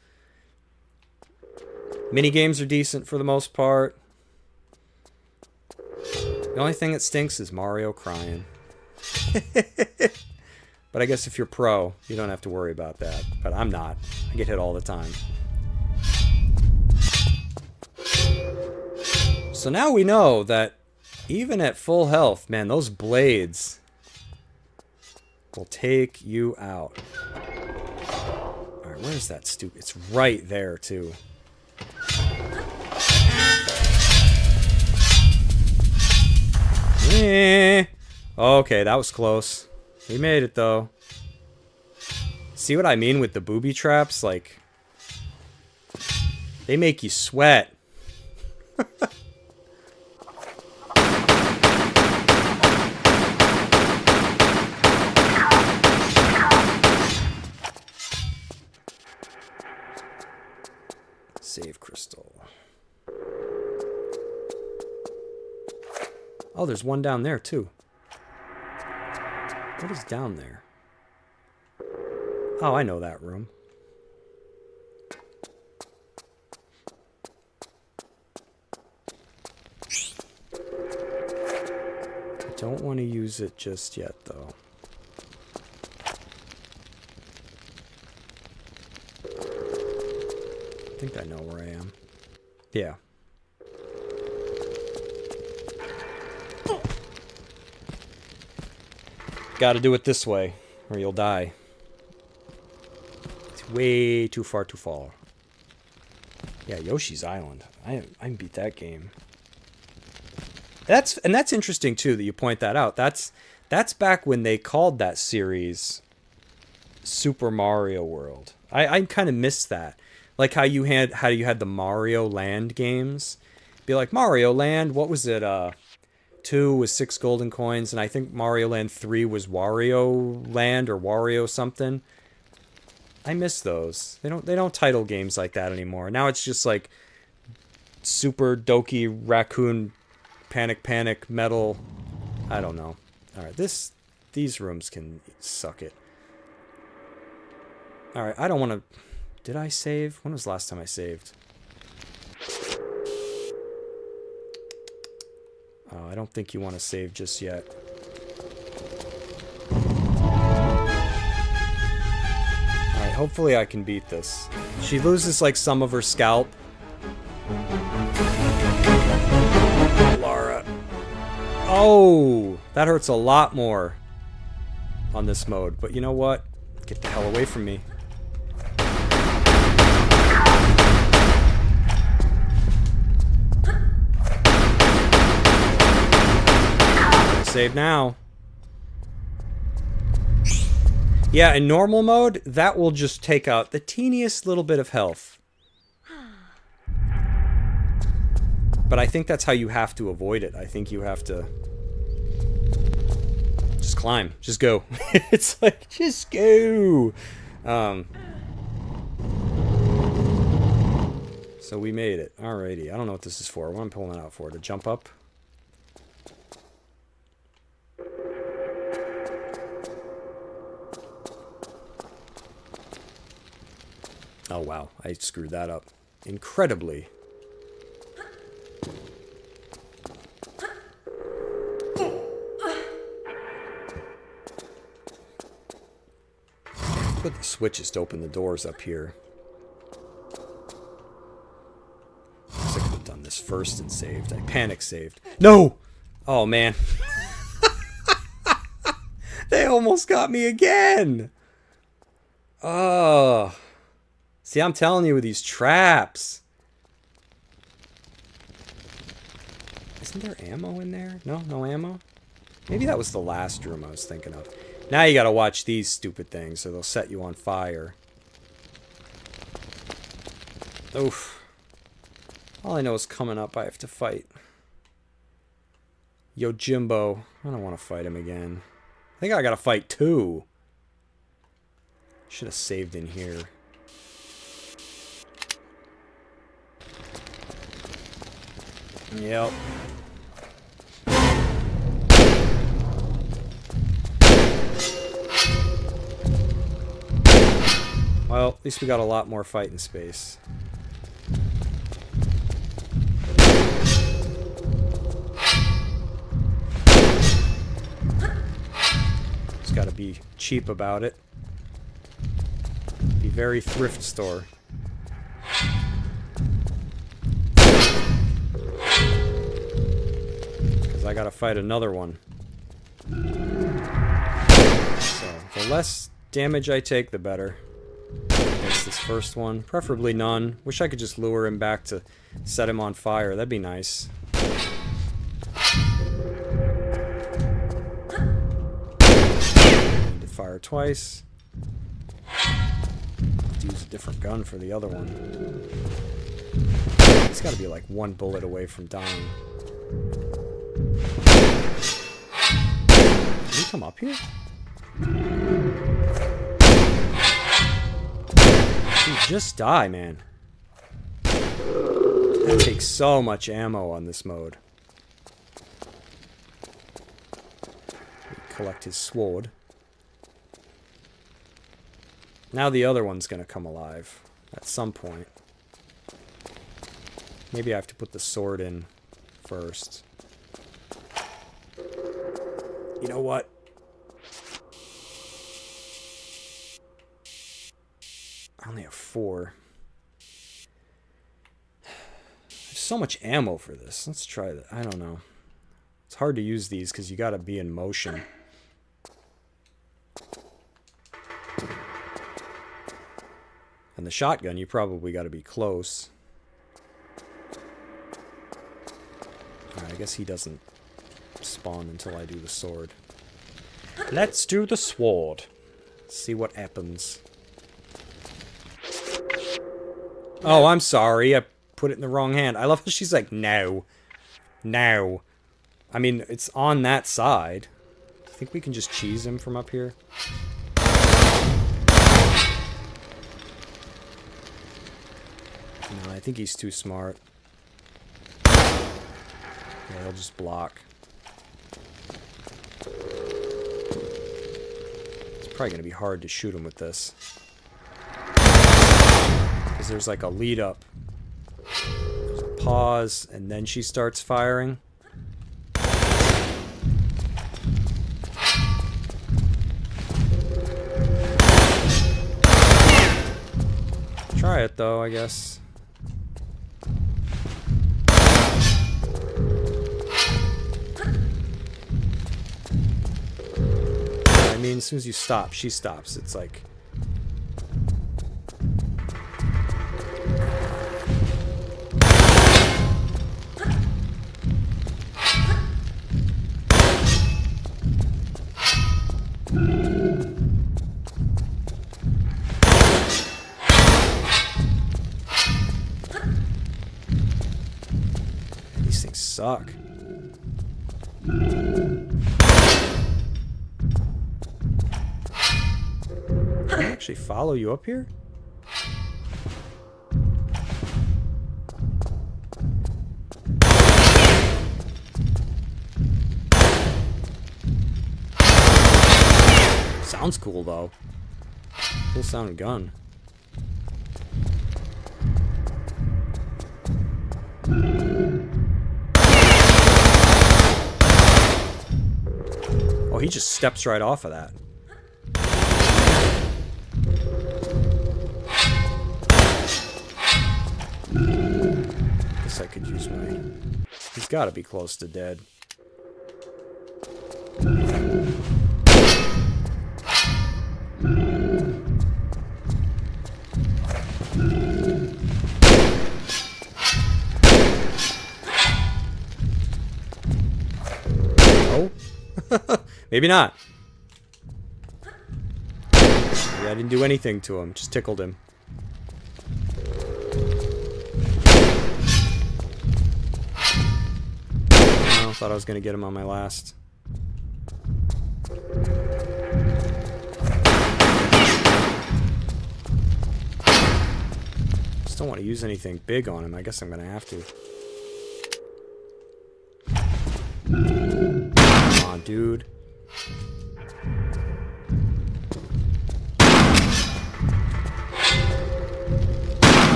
Minigames are decent for the most part. The only thing that stinks is Mario crying. But I guess if you're pro, you don't have to worry about that. But I'm not. I get hit all the time. So now we know that even at full health, man, those blades will take you out. Alright, where's that stupid... It's right there, too. Okay, that was close. We made it, though. See what I mean with the booby traps? Like, they make you sweat. Save crystal. Oh, there's one down there, too. What is down there? Oh, I know that room. Don't want to use it just yet, though. I think I know where I am. Yeah. Gotta do it this way, or you'll die. It's way too far to fall. Yeah, Yoshi's Island. I beat that game. That's interesting too that you point that out. That's back when they called that series Super Mario World. I kind of miss that. Like how you had the Mario Land games. Be like Mario Land, what was it? 2 was 6 golden coins, and I think Mario Land 3 was Wario Land or Wario something. I miss those. They don't title games like that anymore. Now it's just like Super Doki Raccoon Panic Metal. I don't know. All right, these rooms can suck it. All right, I don't want to. Did I save? When was the last time I saved? Oh, I don't think you want to save just yet. Alright, hopefully I can beat this. She loses like some of her scalp. Lara. Oh! That hurts a lot more on this mode. But you know what? Get the hell away from me. Save now. Yeah, in normal mode, that will just take out the teeniest little bit of health. But I think that's how you have to avoid it. I think you have to just climb. Just go. It's like, just go. So we made it. Alrighty. I don't know what this is for. What am I pulling it out for? To jump up? Oh, wow. I screwed that up incredibly. Put the switches to open the doors up here. Guess I could have done this first and saved. I panic saved. No! Oh, man. They almost got me again! Oh... See, I'm telling you with these traps. Isn't there ammo in there? No, no ammo? Maybe that was the last room I was thinking of. Now you gotta watch these stupid things or they'll set you on fire. Oof. All I know is coming up I have to fight Yojimbo. I don't want to fight him again. I think I gotta fight 2. Should have saved in here. Yep. Well, at least we got a lot more fighting space. Just gotta be cheap about it. Be very thrift store. I gotta fight another one. So, the less damage I take, the better. Against this first one. Preferably none. Wish I could just lure him back to set him on fire. That'd be nice. Need to fire twice. Have to use a different gun for the other one. It's gotta be like 1 bullet away from dying. Did he come up here? Dude, just die, man. That takes so much ammo on this mode. Collect his sword. Now the other one's gonna come alive at some point. Maybe I have to put the sword in first. You know what? I only have 4. There's so much ammo for this. Let's try that. I don't know. It's hard to use these because you gotta be in motion. And the shotgun, you probably gotta be close. Alright, I guess he doesn't spawn until I do the sword. Let's do the sword. See what happens. Oh, I'm sorry. I put it in the wrong hand. I love how she's like, no. No. I mean, it's on that side. I think we can just cheese him from up here. No, I think he's too smart. Yeah, he'll just block. It's probably going to be hard to shoot him with this. Because there's like a lead up. There's a pause, and then she starts firing. Try it though, I guess. I mean, as soon as you stop, she stops. It's like... These things suck. Can I actually follow you up here? Sounds cool though. Cool sounding gun. Oh, he just steps right off of that. Guess I could use my... He's gotta be close to dead. Oh? Maybe not. Maybe I didn't do anything to him, just tickled him. I thought I was gonna get him on my last. Just don't want to use anything big on him. I guess I'm gonna have to. Come on, dude.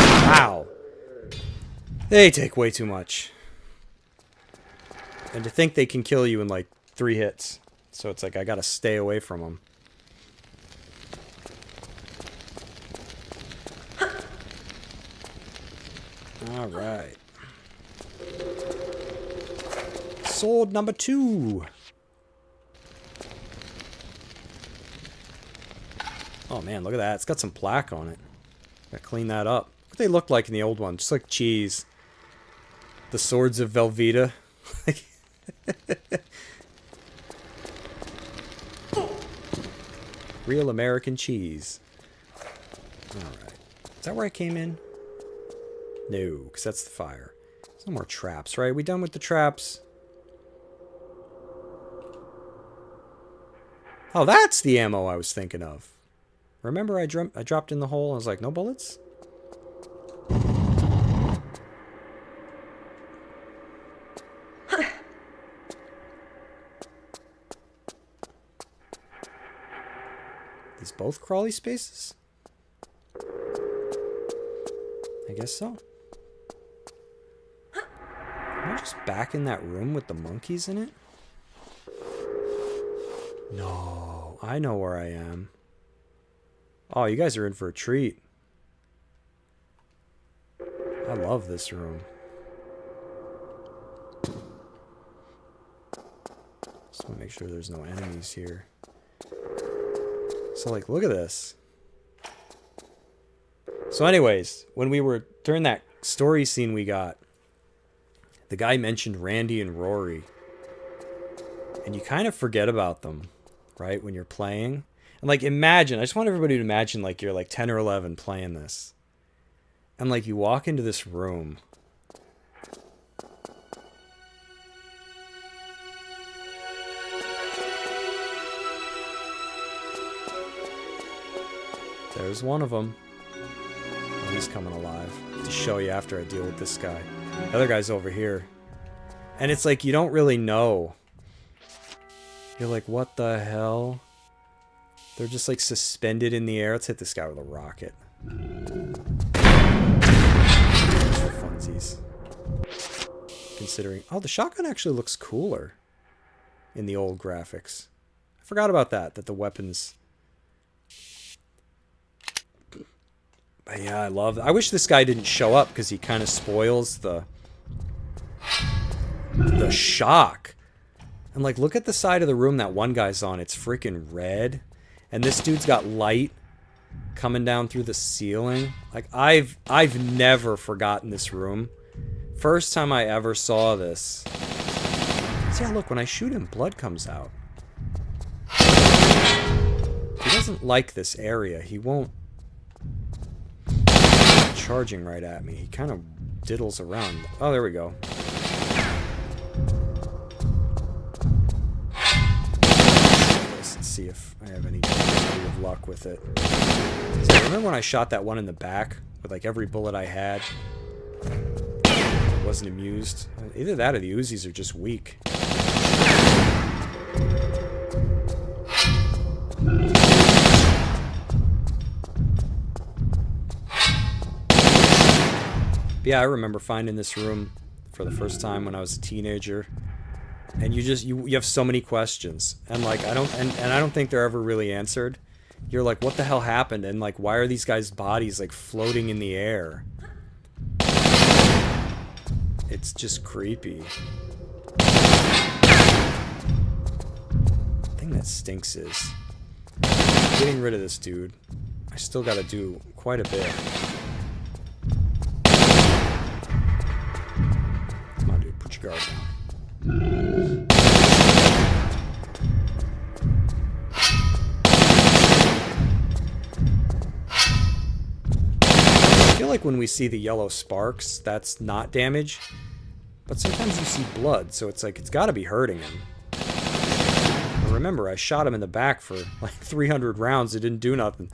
Wow. They take way too much. And to think they can kill you in like 3 hits. So it's like I gotta stay away from them. Alright. Sword number 2. Oh man, look at that. It's got some plaque on it. Gotta clean that up. What they look like in the old one, just like cheese. The swords of Velveeta. Real American cheese. Alright. Is that where I came in? No, because that's the fire. There's no more traps, right? We done with the traps? Oh, that's the ammo I was thinking of. Remember I dropped in the hole and I was like, no bullets? These both crawly spaces? I guess so. Am I just back in that room with the monkeys in it? No, I know where I am. Oh, you guys are in for a treat. I love this room. Just want to make sure there's no enemies here. So, like, look at this. So anyways, when we were, during that story scene we got, the guy mentioned Randy and Rory. And you kind of forget about them, right, when you're playing. And, like, imagine, I just want everybody to imagine, like, you're, like, 10 or 11 playing this. And, like, you walk into this room. There's one of them. Oh, he's coming alive. To show you after I deal with this guy. The other guy's over here. And it's like, you don't really know. You're like, what the hell? They're just like suspended in the air. Let's hit this guy with a rocket. Just for funsies. Considering... Oh, the shotgun actually looks cooler in the old graphics. I forgot about that. That the weapons... But yeah, I love... I wish this guy didn't show up because he kind of spoils the shock. And like, look at the side of the room that one guy's on. It's freaking red. And this dude's got light coming down through the ceiling. Like, I've never forgotten this room. First time I ever saw this. See how, look, when I shoot him, blood comes out. He doesn't like this area. He won't... Charging right at me. He kind of diddles around. Oh, there we go. Let's see if I have any degree of luck with it. So I remember when I shot that one in the back with like every bullet I had. I wasn't amused. Either that or the Uzis are just weak. Yeah, I remember finding this room for the first time when I was a teenager, and you have so many questions, and like I don't think they're ever really answered. You're like, what the hell happened, and like, why are these guys' bodies like floating in the air? It's just creepy. The thing that stinks is getting rid of this dude. I still got to do quite a bit. Put your guard down. I feel like when we see the yellow sparks, that's not damage. But sometimes you see blood, so it's like, it's got to be hurting him. But remember, I shot him in the back for like 300 rounds. It didn't do nothing.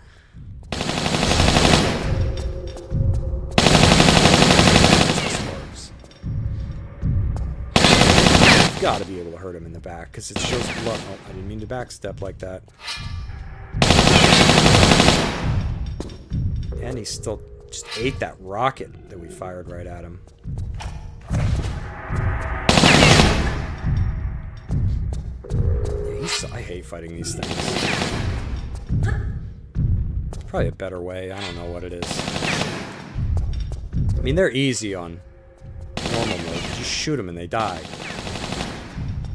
Gotta be able to hurt him in the back because it shows blood. Oh, I didn't mean to backstep like that. And he still just ate that rocket that we fired right at him. Yeah, I hate fighting these things. There's probably a better way. I don't know what it is. I mean, they're easy on normal mode. You just shoot them and they die.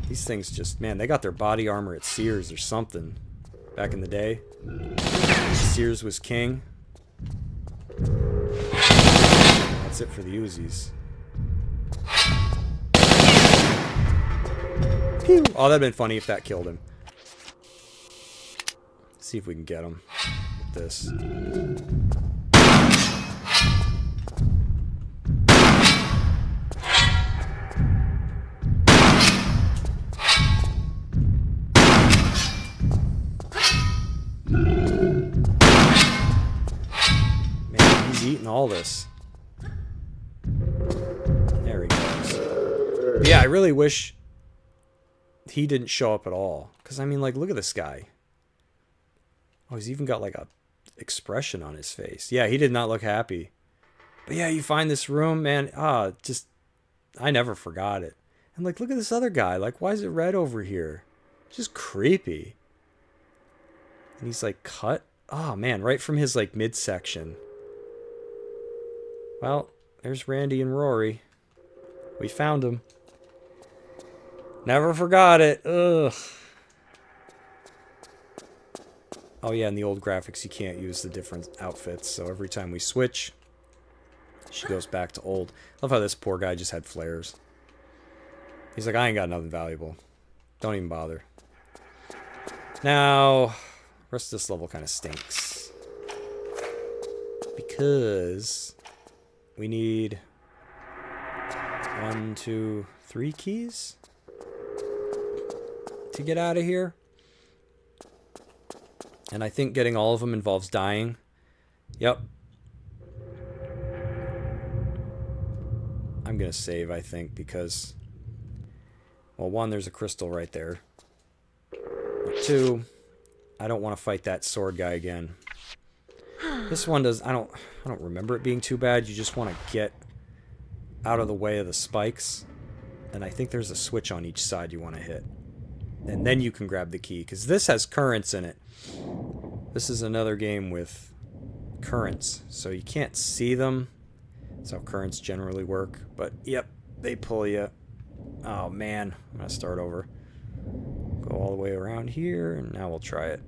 These things just, man, they got their body armor at Sears or something back in the day. Sears was king. That's it for the Uzis. Pew! Oh, that'd been funny if that killed him. Let's see if we can get him with this. Eating all this. There he goes. But yeah, I really wish he didn't show up at all. Because, I mean, like, look at this guy. Oh, he's even got, like, a expression on his face. Yeah, he did not look happy. But yeah, you find this room, man. Just I never forgot it. And like, look at this other guy. Like, why is it red over here? It's just creepy. And he's like cut. Oh man, right from his like midsection. Well, there's Randy and Rory. We found them. Never forgot it. Ugh. Oh yeah, in the old graphics you can't use the different outfits, so every time we switch, she goes back to old. Love how this poor guy just had flares. He's like, I ain't got nothing valuable. Don't even bother. Now, the rest of this level kind of stinks. Because we need 1, 2, 3 keys to get out of here. And I think getting all of them involves dying. Yep. I'm going to save, I think, because... Well, 1, there's a crystal right there. But 2, I don't want to fight that sword guy again. This one does... I don't remember it being too bad. You just want to get out of the way of the spikes. And I think there's a switch on each side you want to hit. And then you can grab the key, because this has currents in it. This is another game with currents, so you can't see them. That's how currents generally work. But, yep, they pull you. Oh, man. I'm going to start over. Go all the way around here, and now we'll try it.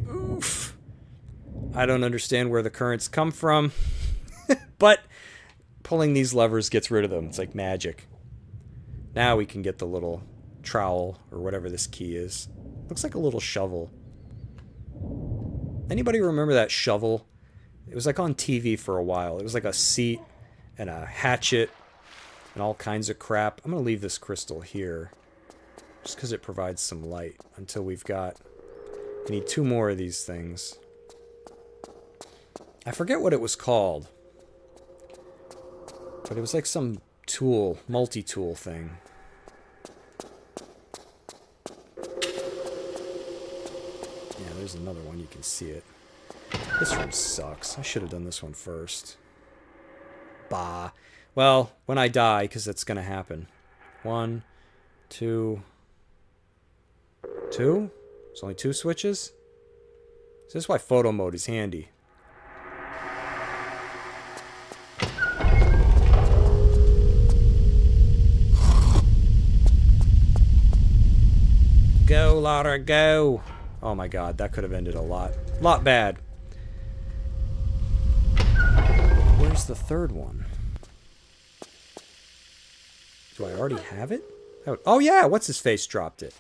Oof. I don't understand where the currents come from, but pulling these levers gets rid of them. It's like magic. Now we can get the little trowel, or whatever this key is. Looks like a little shovel. Anybody remember that shovel? It was like on TV for a while. It was like a seat and a hatchet and all kinds of crap. I'm going to leave this crystal here just because it provides some light until we've got... We need 2 more of these things. I forget what it was called. But it was like some tool, multi-tool thing. Yeah, there's another one. You can see it. This room sucks. I should have done this one first. Bah. Well, when I die, because that's going to happen. 1, 2... 2? There's only 2 switches? So this is why photo mode is handy. Go, Lara, go! Oh my god, that could have ended a lot bad. Where's the third one? Do I already have it? Oh yeah, what's his face dropped it.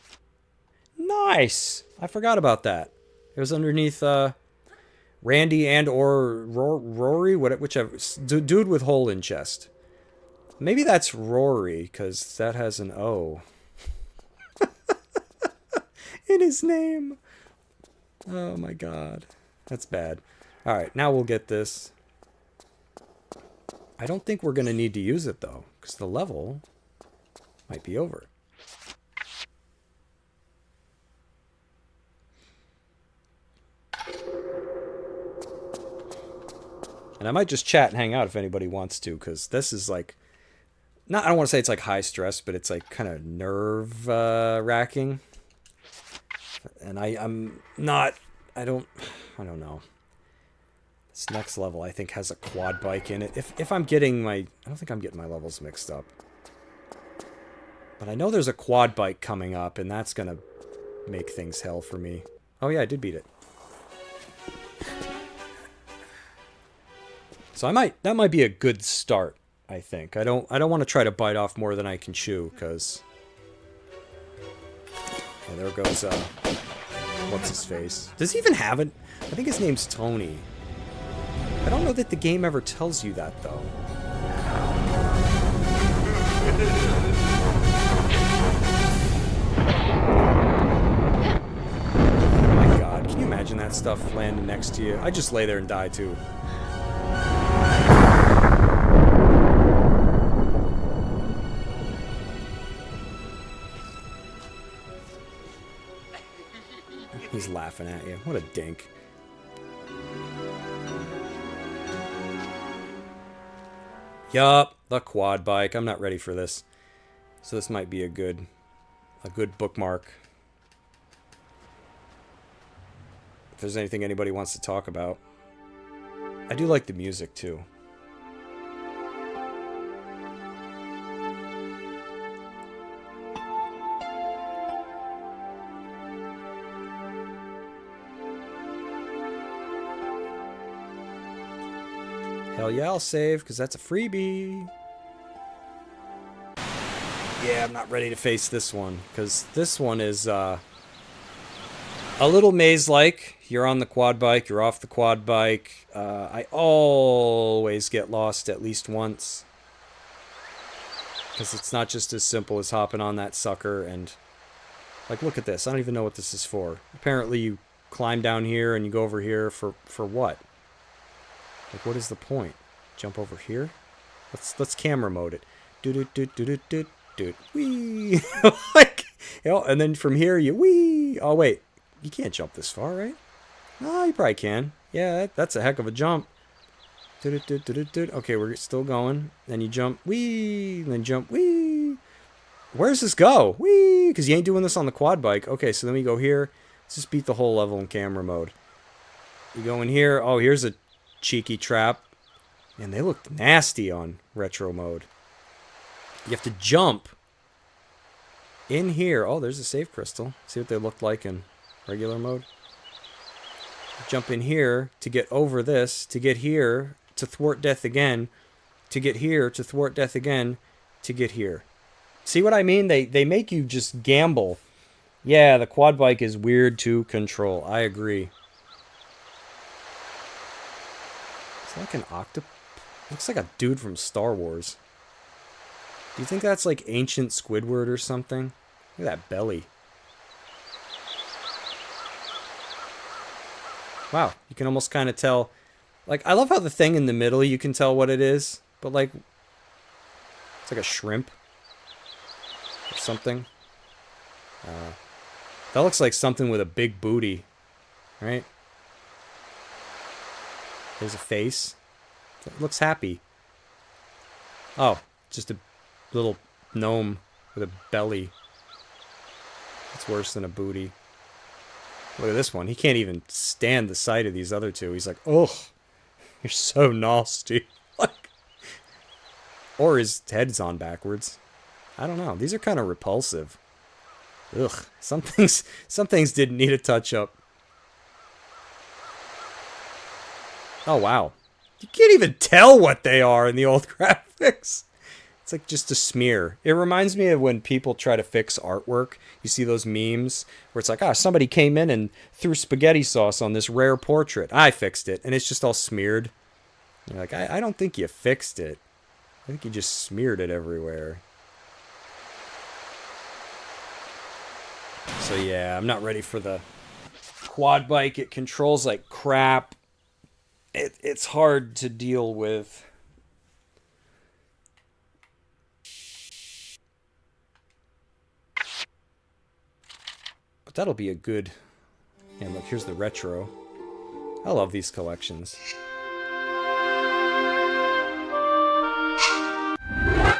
Nice! I forgot about that. It was underneath Randy and or Rory, whichever. Dude with hole in chest. Maybe that's Rory, because that has an O in his name. Oh my god. That's bad. Alright, now we'll get this. I don't think we're going to need to use it, though, because the level might be over. And I might just chat and hang out if anybody wants to, because this is like... I don't want to say it's like high stress, but it's like kind of nerve wracking. And I'm not... I don't know. This next level, I think, has a quad bike in it. If I'm getting my... I don't think I'm getting my levels mixed up. But I know there's a quad bike coming up, and that's going to make things hell for me. Oh yeah, I did beat it. So that might be a good start, I think. I don't want to try to bite off more than I can chew, because... Yeah, there goes, what's his face? Does he even have it? I think his name's Tony. I don't know that the game ever tells you that, though. Oh my god, can you imagine that stuff landing next to you? I'd just lay there and die, too. He's laughing at you. What a dink. Yup, the quad bike. I'm not ready for this. So this might be a good bookmark. If there's anything anybody wants to talk about. I do like the music too. Hell yeah, I'll save, because that's a freebie. Yeah, I'm not ready to face this one, because this one is a little maze-like. You're on the quad bike, you're off the quad bike. I always get lost at least once. Because it's not just as simple as hopping on that sucker and... Like, look at this. I don't even know what this is for. Apparently you climb down here and you go over here for what? Like, what is the point? Jump over here? Let's camera mode it. Do wee. Like, you know, and then from here you wee. Oh wait, you can't jump this far, right? No, you probably can. Yeah, that's a heck of a jump. Okay, we're still going. Then you jump wee, and then jump wee. Where's this go? Wee, because you ain't doing this on the quad bike. Okay, so then we go here. Let's just beat the whole level in camera mode. You go in here. Oh, here's a cheeky trap. Man, they look nasty on retro mode. You have to jump in here. Oh, there's a save crystal. See what they look like in regular mode. Jump in here to get over this, to get here, to thwart death again, to get here, to thwart death again, to get here. See what I mean? They make you just gamble. Yeah, the quad bike is weird to control. I agree. It's like an octopus. Looks like a dude from Star Wars. Do you think that's like ancient Squidward or something? Look at that belly. Wow, you can almost kind of tell. Like, I love how the thing in the middle, you can tell what it is. But like, it's like a shrimp. Or something. That looks like something with a big booty. Right? There's a face. It looks happy. Oh, just a little gnome with a belly. It's worse than a booty. Look at this one. He can't even stand the sight of these other two. He's like, ugh, you're so nasty. Like, or his head's on backwards. I don't know. These are kind of repulsive. Ugh. Some things didn't need a touch-up. Oh, wow. You can't even tell what they are in the old graphics. It's like just a smear. It reminds me of when people try to fix artwork. You see those memes where it's like, somebody came in and threw spaghetti sauce on this rare portrait. I fixed it. And it's just all smeared. And you're like, I don't think you fixed it. I think you just smeared it everywhere. So yeah, I'm not ready for the quad bike. It controls like crap. It's hard to deal with. But that'll be a good... And look, here's the retro. I love these collections. I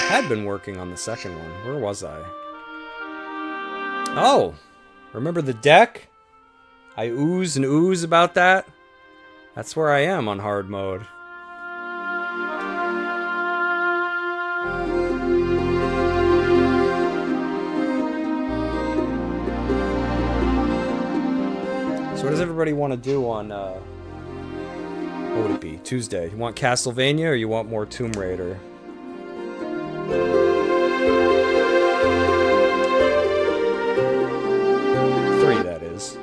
had been working on the second one. Where was I? Oh! Remember the deck? I ooze and ooze about that. That's where I am on hard mode. So what does everybody want to do on, what would it be? Tuesday. You want Castlevania or you want more Tomb Raider? Three, that is.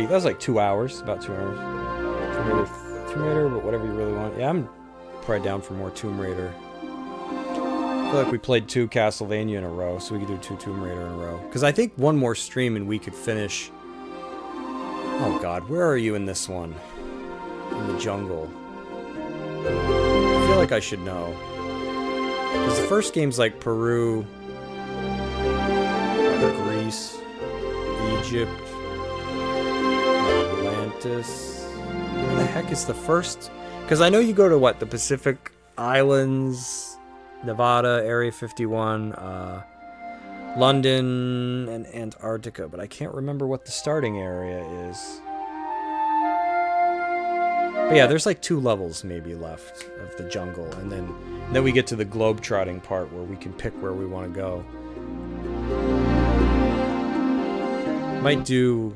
That was like 2 hours, about 2 hours. Tomb Raider, but whatever you really want. Yeah, I'm probably down for more Tomb Raider. I feel like we played 2 Castlevania in a row, so we could do 2 Tomb Raider in a row. Because I think one more stream and we could finish Oh god, where are you in this one? In the jungle. I feel like I should know. Because the first game's like Peru, Greece, Egypt, Atlantis. Where the heck is the first? Because I know you go to what? The Pacific Islands, Nevada, Area 51, London, and Antarctica, but I can't remember what the starting area is. But yeah, there's like 2 levels maybe left of the jungle, and then we get to the globe-trotting part where we can pick where we want to go. Might do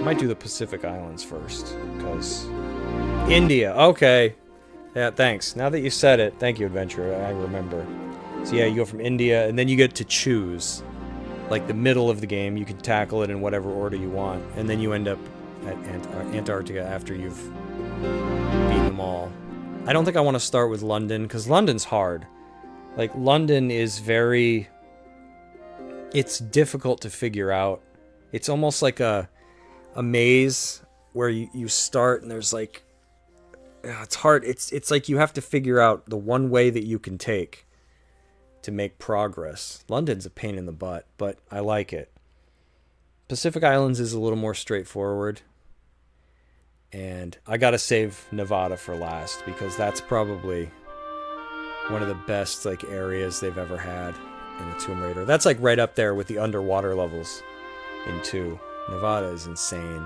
the Pacific Islands first, because India. Okay, yeah, thanks. Now that you said it, thank you, Adventurer. I remember. So yeah, you go from India, and then you get to choose, like the middle of the game. You can tackle it in whatever order you want, and then you end up at Antarctica after you've beaten them all. I don't think I want to start with London, because London's hard. Like, London is very... It's difficult to figure out. It's almost like a maze where you start and there's like... It's hard. It's like you have to figure out the one way that you can take to make progress. London's a pain in the butt, but I like it. Pacific Islands is a little more straightforward. And I gotta save Nevada for last, because that's probably one of the best like areas they've ever had in a Tomb Raider. That's like right up there with the underwater levels in 2. Nevada is insane.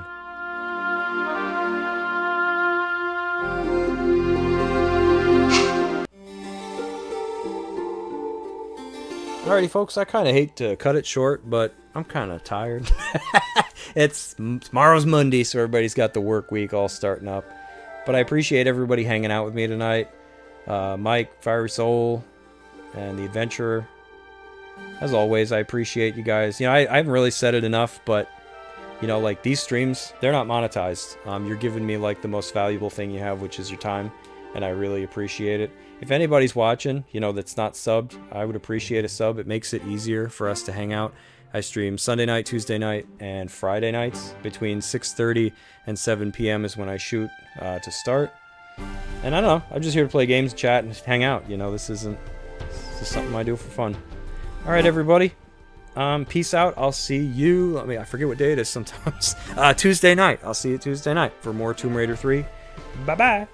Alrighty, folks, I kind of hate to cut it short, but I'm kind of tired. Tomorrow's Monday, so everybody's got the work week all starting up. But I appreciate everybody hanging out with me tonight. Mike, Fiery Soul, and the Adventurer. As always, I appreciate you guys. You know, I haven't really said it enough, but, you know, like, these streams, they're not monetized. You're giving me, like, the most valuable thing you have, which is your time, and I really appreciate it. If anybody's watching, you know, that's not subbed, I would appreciate a sub. It makes it easier for us to hang out. I stream Sunday night, Tuesday night, and Friday nights. Between 6:30 and 7 p.m. is when I shoot to start. And I don't know, I'm just here to play games, chat, and hang out. You know, this is something I do for fun. Alright, everybody. Peace out. I'll see you... I forget what day it is sometimes. Tuesday night. I'll see you Tuesday night for more Tomb Raider 3. Bye-bye.